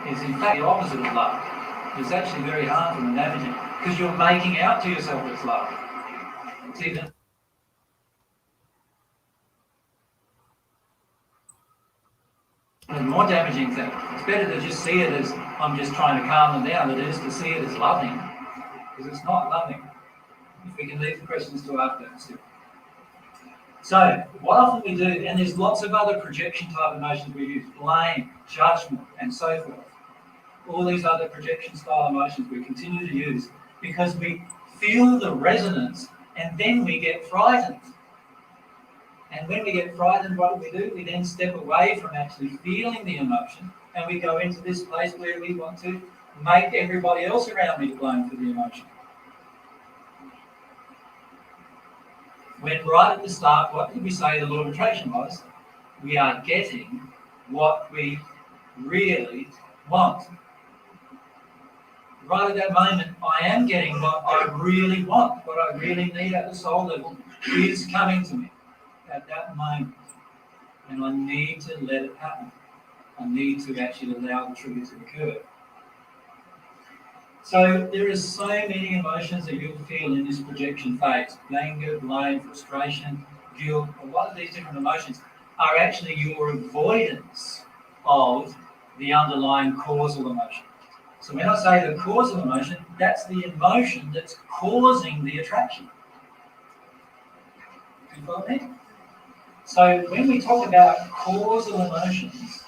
It's in fact the opposite of love. It's actually very harmful and damaging because you're making out to yourself it's love. It's even a more damaging thing. It's better to just see it as I'm just trying to calm them down than it is to see it as loving, because it's not loving. If we can leave the questions to after. So, what often we do, and there's lots of other projection type emotions we use, blame, judgment, and so forth. All these other projection style emotions we continue to use because we feel the resonance and then we get frightened. And when we get frightened, what do? We then step away from actually feeling the emotion and we go into this place where we want to make everybody else around me to blame for the emotion. When right at the start, what did we say the law of attraction was? We are getting what we really want. Right at that moment, I am getting what I really want, what I really need at the soul level is coming to me at that moment. And I need to let it happen. I need to actually allow the trigger to occur. So there are so many emotions that you'll feel in this projection phase. Anger, blame, frustration, guilt. A lot of these different emotions are actually your avoidance of the underlying causal emotion. So when I say the causal emotion, that's the emotion that's causing the attraction. Do you follow me? So when we talk about causal emotions,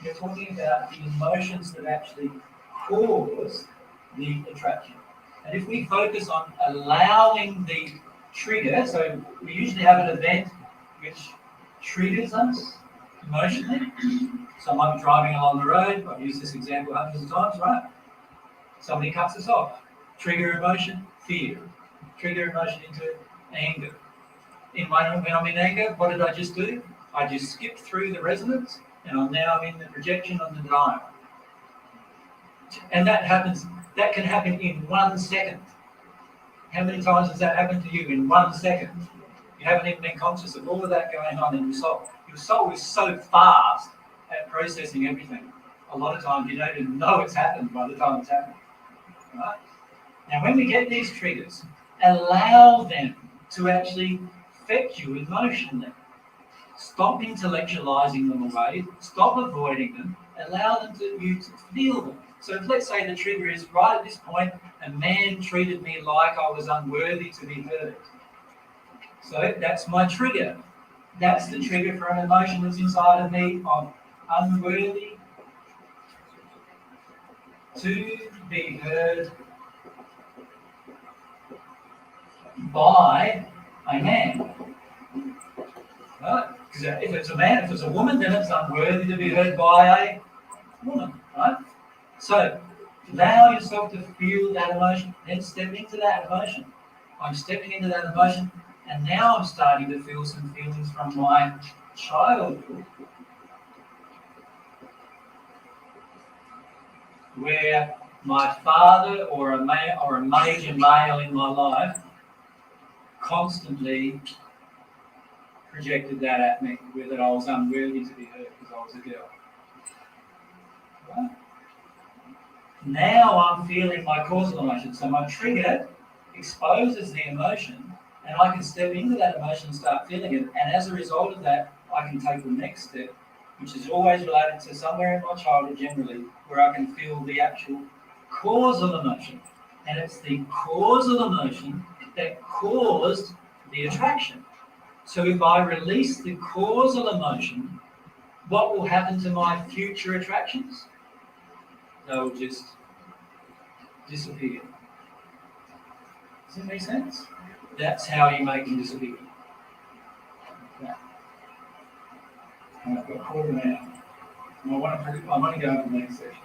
we're talking about the emotions that actually cause the attraction. And if we focus on allowing the trigger, so we usually have an event which triggers us emotionally. So I might be driving along the road, I've used this example hundreds of times, right? Somebody cuts us off. Trigger emotion, fear. Trigger emotion into anger. When I'm in anger, what did I just do? I just skipped through the resonance and I'm now in the projection on the denial. And that can happen in 1 second. How many times has that happened to you in 1 second? You haven't even been conscious of all of that going on in your soul. Your soul is so fast at processing everything. A lot of times you don't even know it's happened by the time it's happened. Right? Now when we get these triggers, allow them to actually affect you emotionally. Stop intellectualizing them away, stop avoiding them, allow them you to feel them. So if, let's say the trigger is right at this point, a man treated me like I was unworthy to be heard. So that's my trigger. That's the trigger for an emotion that's inside of me of unworthy to be heard by a man. Right? Because if it's a man, if it's a woman, then it's unworthy to be heard by a woman. Right? So allow yourself to feel that emotion, then step into that emotion. I'm stepping into that emotion, and now I'm starting to feel some feelings from my childhood, where my father or a major male in my life constantly projected that at me, that I was unworthy to be heard because I was a girl. Right? Now I'm feeling my causal emotion. So my trigger exposes the emotion, and I can step into that emotion and start feeling it. And as a result of that, I can take the next step, which is always related to somewhere in my childhood generally, where I can feel the actual causal emotion. And it's the causal emotion that caused the attraction. So if I release the causal emotion, what will happen to my future attractions? They'll just disappear. Does that make sense? That's how you make them disappear. Okay. And I've got a quarter now. And I want to go on to the next section.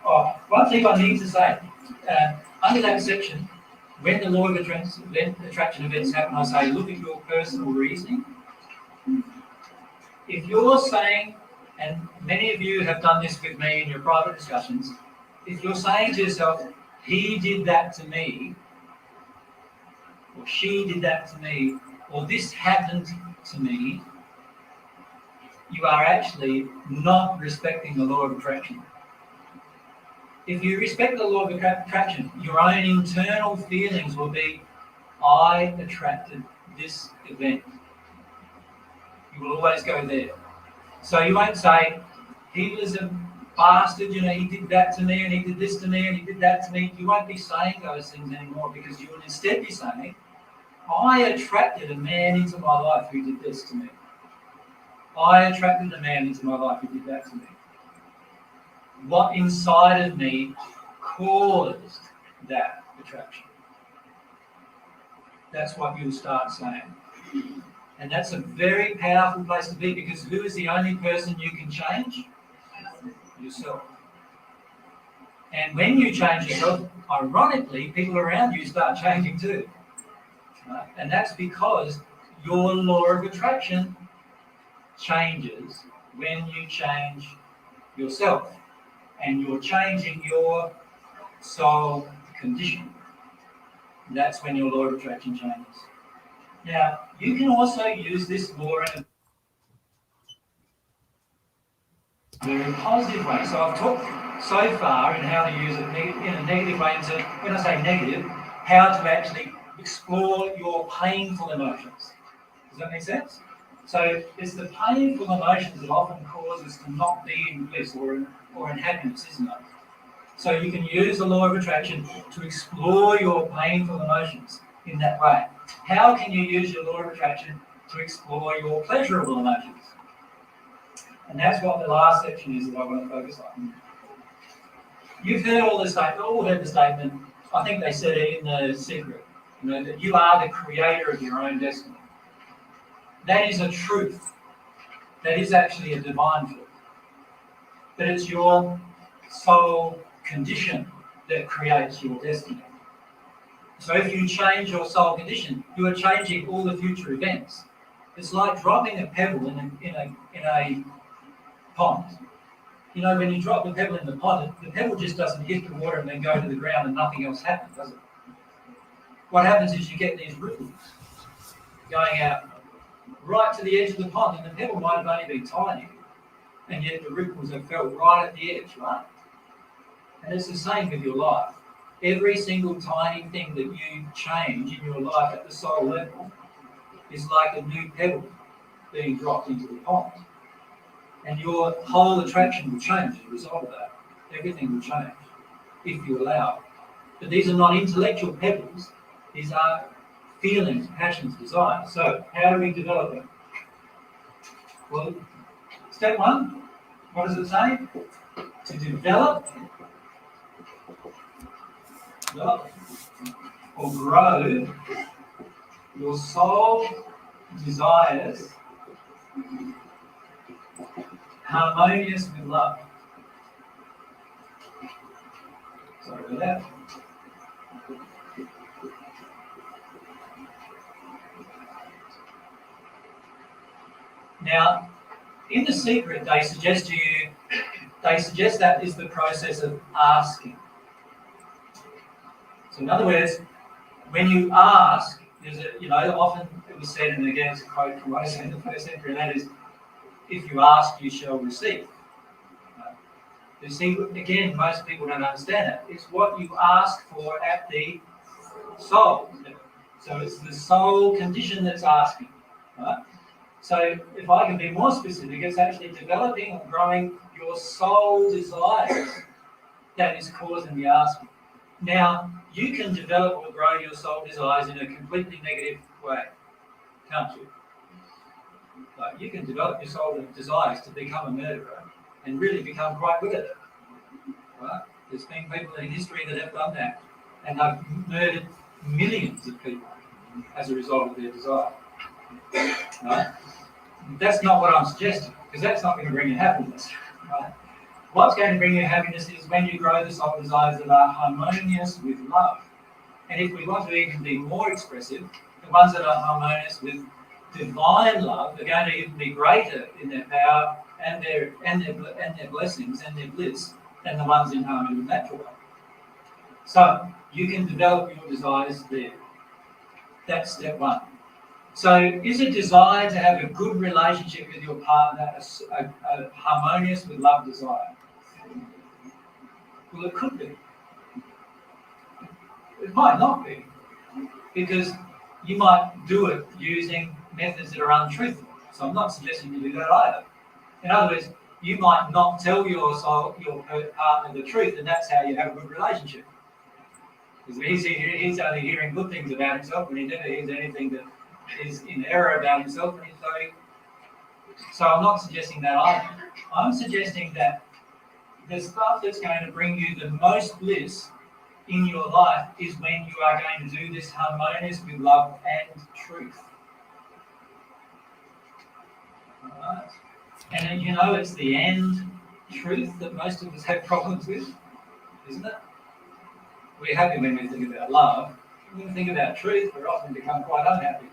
Oh, one thing I need to say. Under that section, when the law of attraction events happen, I say, look at your personal reasoning. If you're saying, and many of you have done this with me in your private discussions, if you're saying to yourself, he did that to me, or she did that to me, or this happened to me, you are actually not respecting the law of attraction. If you respect the law of attraction, your own internal feelings will be, I attracted this event. You will always go there. So you won't say, he was a bastard, he did that to me, and he did this to me, and he did that to me. You won't be saying those things anymore, because you will instead be saying, I attracted a man into my life who did this to me. I attracted a man into my life who did that to me. What inside of me caused that attraction? That's what you'll start saying. And that's a very powerful place to be, because who is the only person you can change? Yourself. And when you change yourself, ironically, people around you start changing too. Right? And that's because your law of attraction changes when you change yourself. And you're changing your soul condition. That's when your law of attraction changes. Now, you can also use this law in a very positive way. So I've talked so far in how to use it in a negative way, and so when I say negative, how to actually explore your painful emotions. Does that make sense? So it's the painful emotions that often cause us to not be in bliss or in happiness, isn't it? So you can use the law of attraction to explore your painful emotions in that way. How can you use your law of attraction to explore your pleasurable emotions? And that's what the last section is that I want to focus on. You've heard all heard the statement, I think they said it in The Secret, that you are the creator of your own destiny. That is a truth. That is actually a divine truth. But it's your soul condition that creates your destiny. So if you change your soul condition, you are changing all the future events. It's like dropping a pebble in a pond. When you drop the pebble in the pond, the pebble just doesn't hit the water and then go to the ground and nothing else happens, does it? What happens is you get these ripples going out right to the edge of the pond, and the pebble might have only been tiny, and yet the ripples have felt right at the edge, right? And it's the same with your life. Every single tiny thing that you change in your life at the soul level is like a new pebble being dropped into the pond. And your whole attraction will change as a result of that. Everything will change if you allow it. But these are not intellectual pebbles. These are feelings, passions, desires. So how do we develop them? Well, step one, what does it say? To develop or grow your soul desires harmonious with love. Sorry about that. Now, in The Secret, they suggest that is the process of asking. So in other words, when you ask, often it was said, and again it's a quote from Moses in the first century, and that is, if you ask, you shall receive. You see, again, most people don't understand that. It's what you ask for at the soul level. So it's the soul condition that's asking. Right? So if I can be more specific, it's actually developing or growing your soul desires that is causing the asking. Now, you can develop or grow your soul desires in a completely negative way, can't you? Like, you can develop your soul desires to become a murderer and really become quite good at it. Right? There's been people in history that have done that, and have murdered millions of people as a result of their desire. Right? That's not what I'm suggesting, because that's not going to bring you happiness. Right? What's going to bring you happiness is when you grow the soul desires that are harmonious with love. And if we want to even be more expressive, the ones that are harmonious with divine love are going to even be greater in their power and their blessings and their bliss than the ones in harmony with natural love. So you can develop your desires there. That's step one. So is a desire to have a good relationship with your partner a harmonious with love desire? Well, it could be. It might not be, because you might do it using methods that are untruthful. So I'm not suggesting you do that either. In other words, you might not tell your partner the truth, and that's how you have a good relationship. Because he's only hearing good things about himself, and he never hears anything that is in error about himself. So I'm not suggesting that either. I'm suggesting that the stuff that's going to bring you the most bliss in your life is when you are going to do this harmonious with love and truth. All right? And then, you know, it's the end truth that most of us have problems with, isn't it? We're happy when we think about love. When we think about truth, we often become quite unhappy,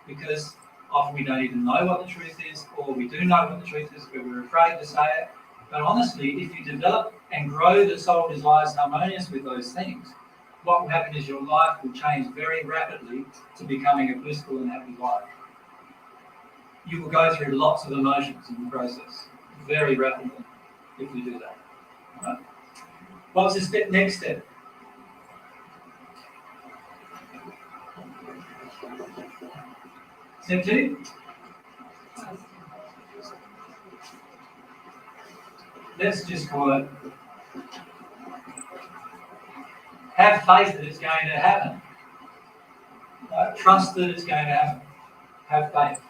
because often we don't even know what the truth is, or we do know what the truth is, but we're afraid to say it. But honestly, if you develop and grow the soul desires harmonious with those things, what will happen is your life will change very rapidly to becoming a blissful and happy life. You will go through lots of emotions in the process, very rapidly, if you do that. Right? What's the next step? Step 2? Let's just call it, have faith that it's going to happen. Trust that it's going to happen. Have faith.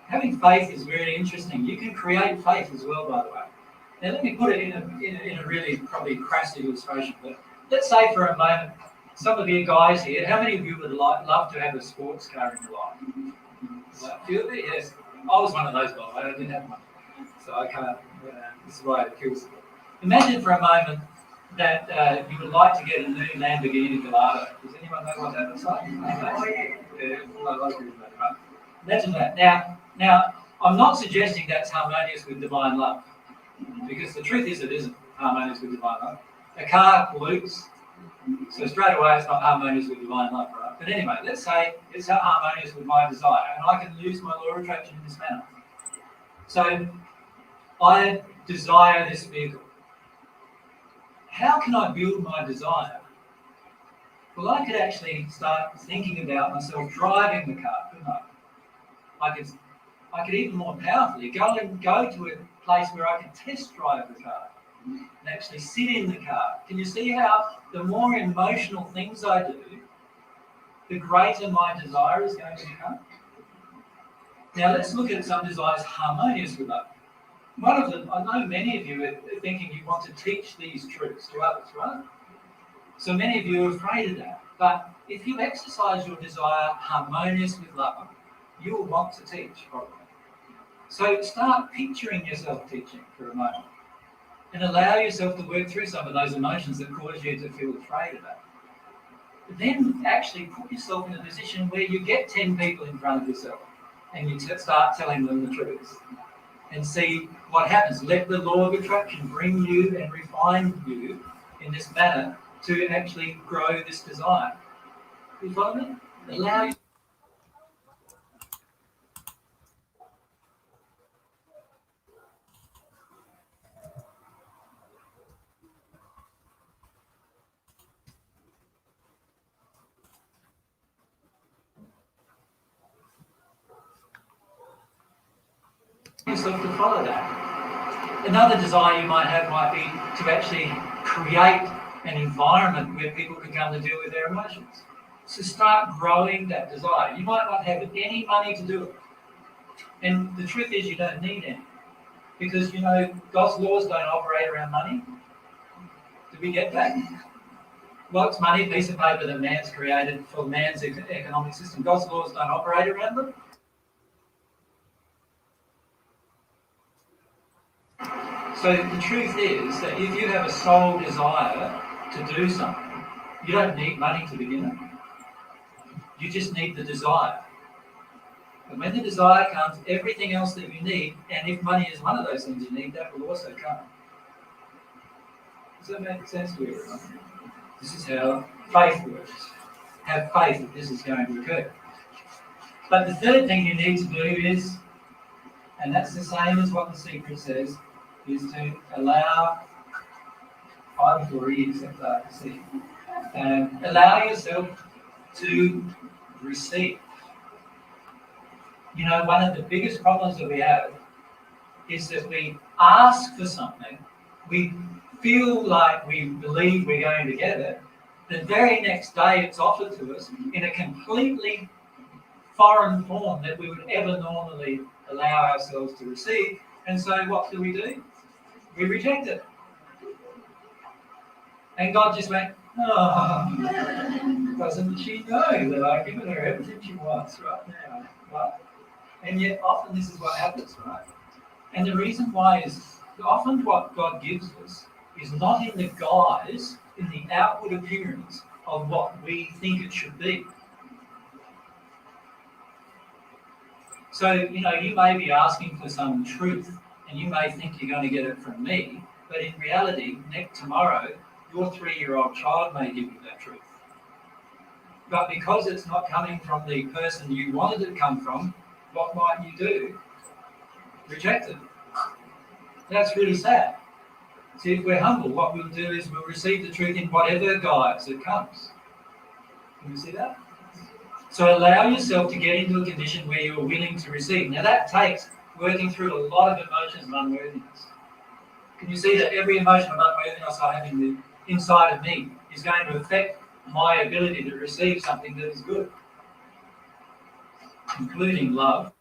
Having faith is very interesting. You can create faith as well, by the way. Now let me put it in a really probably crass illustration. But let's say for a moment, some of you guys here, how many of you would love to have a sports car in your life? Like, a few of you? Yes. I was one of those, by the way. I didn't have one. So I can't, this is why it kills me. Imagine for a moment that you would like to get a new Lamborghini Gallardo. Does anyone know what that looks like? Yeah, a lot of people know, right? Imagine that. Now, I'm not suggesting that's harmonious with divine love, because the truth is it isn't harmonious with divine love. A car pollutes, so straight away it's not harmonious with divine love, right? But anyway, let's say it's harmonious with my desire, and I can lose my law of attraction in this manner. So I desire this vehicle. How can I build my desire? Well, I could actually start thinking about myself driving the car, couldn't I? I could even more powerfully go to a place where I can test drive the car and actually sit in the car. Can you see how the more emotional things I do, the greater my desire is going to become? Now let's look at some desires harmonious with love. One of them, I know many of you are thinking you want to teach these truths to others, right? So many of you are afraid of that. But if you exercise your desire harmonious with love, you will want to teach, probably. So start picturing yourself teaching for a moment, and allow yourself to work through some of those emotions that cause you to feel afraid of that. Then actually put yourself in a position where you get 10 people in front of yourself, and you start telling them the truth, and see what happens. Let the law of attraction bring you and refine you in this manner to actually grow this desire. You follow me? Allow you. Yourself to follow that. Another desire you might have might be to actually create an environment where people can come to deal with their emotions. So start growing that desire. You might not have any money to do it. And the truth is you don't need any. Because, you know, God's laws don't operate around money. Did we get that? What's money? A piece of paper that man's created for man's economic system. God's laws don't operate around them. So the truth is that if you have a soul desire to do something, you don't need money to begin it. You just need the desire. But when the desire comes, everything else that you need, and if money is one of those things you need, that will also come. Does that make sense to everyone? This is how faith works. Have faith that this is going to occur. But the third thing you need to do is, and that's the same as what the secret says, is to allow, I will read except I can see, allow yourself to receive. You know, one of the biggest problems that we have is that we ask for something, we feel like we believe we're going to get it, the very next day it's offered to us in a completely foreign form that we would ever normally allow ourselves to receive. And so what do? We reject it. And God just went, oh, doesn't she know that I've given her everything she wants right now? Right? And yet often this is what happens, right? And the reason why is often what God gives us is not in the guise, in the outward appearance of what we think it should be. So, you know, you may be asking for some truth and you may think you're going to get it from me, but in reality, tomorrow, your 3-year-old child may give you that truth. But because it's not coming from the person you wanted it to come from, what might you do? Reject it. That's really sad. See, if we're humble, what we'll do is we'll receive the truth in whatever guise it comes. Can you see that? So allow yourself to get into a condition where you're willing to receive. Now that takes working through a lot of emotions of unworthiness. Can you see that every emotion of unworthiness I have in the inside of me is going to affect my ability to receive something that is good, including love.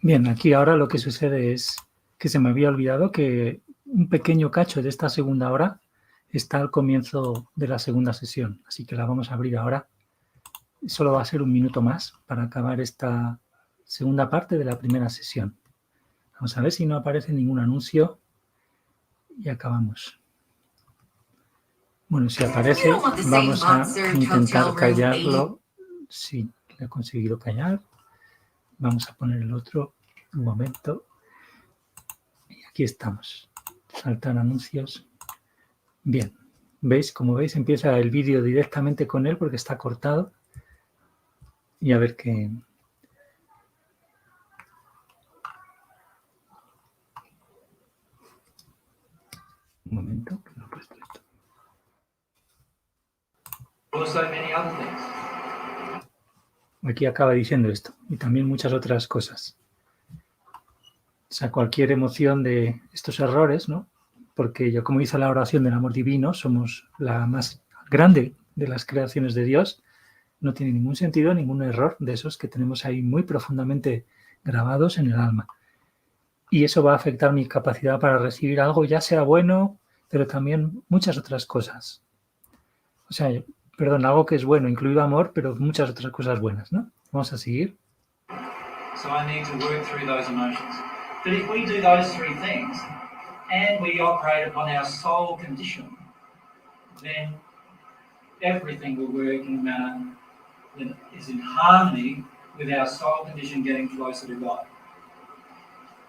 Bien, aquí ahora lo que sucede es que se me había olvidado que un pequeño cacho de esta segunda hora está al comienzo de la segunda sesión, así que la vamos a abrir ahora. Solo va a ser 1 minuto más para acabar esta segunda parte de la primera sesión. Vamos a ver si no aparece ningún anuncio y acabamos. Bueno, si aparece, vamos a intentar callarlo. Sí, lo he conseguido callar. Vamos a poner el otro un momento. Y aquí estamos. Saltan anuncios. Bien. ¿Veis? Como veis, empieza el vídeo directamente con él porque está cortado. Y a ver qué... Un momento, que no he puesto esto. Also many other things. Aquí acaba diciendo esto y también muchas otras cosas. O sea, cualquier emoción de estos errores, ¿no? Porque yo, como hizo la oración del amor divino, somos la más grande de las creaciones de Dios. No tiene ningún sentido, ningún error de esos que tenemos ahí muy profundamente grabados en el alma. Y eso va a afectar mi capacidad para recibir algo, ya sea bueno, pero también muchas otras cosas. O sea, perdón, algo que es bueno, incluido amor, pero muchas otras cosas buenas, ¿no? Vamos a seguir. So I need to work through those emotions. But if we do those 3 things and we operate upon our soul condition, then everything will work in a manner that is in harmony with our soul condition getting closer to God.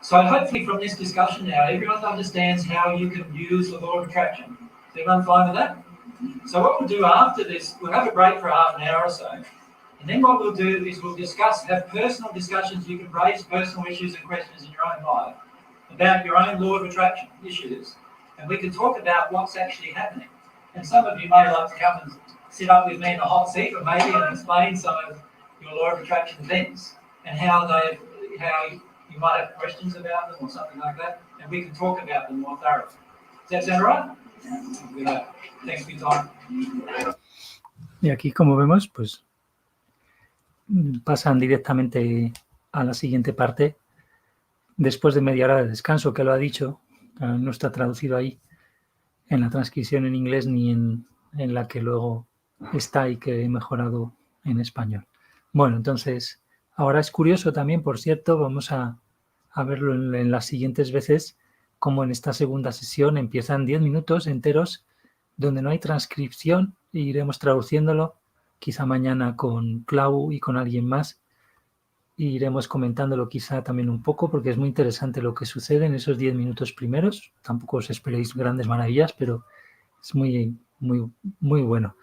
So hopefully from this discussion now, everyone understands how you can use the law of attraction. Is everyone fine with that? So what we'll do after this, we'll have a break for half an hour or so. And then what we'll do is we'll discuss, have personal discussions. You can raise personal issues and questions in your own life about your own law of attraction issues. And we can talk about what's actually happening. And some of you may like to come and sit up with me in a hot seat or maybe and explain some of your law of attraction things and how you might have questions about them or something like that. And we can talk about them more thoroughly. Does that sound right? Good. Thanks for your time. Y aquí, como vemos, pues pasan directamente a la siguiente parte después de media hora de descanso, que lo ha dicho. No está traducido ahí en la transcripción en inglés ni en la que luego está y que he mejorado en español. Bueno, entonces, ahora es curioso también, por cierto, vamos a verlo en las siguientes veces, como en esta segunda sesión empiezan 10 minutos enteros donde no hay transcripción e iremos traduciéndolo, quizá mañana con Clau y con alguien más, e iremos comentándolo quizá también un poco, porque es muy interesante lo que sucede en esos 10 minutos primeros. Tampoco os esperéis grandes maravillas, pero es muy, muy, muy bueno.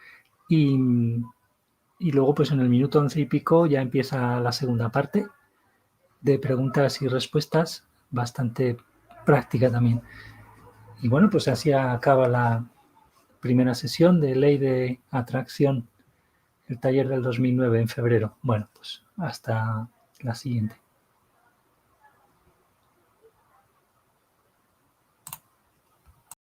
Y luego, pues en el minuto 11 y pico ya empieza la segunda parte de preguntas y respuestas, bastante práctica también. Y bueno, pues así acaba la primera sesión de Ley de Atracción, el taller del 2009 en febrero. Bueno, pues hasta la siguiente.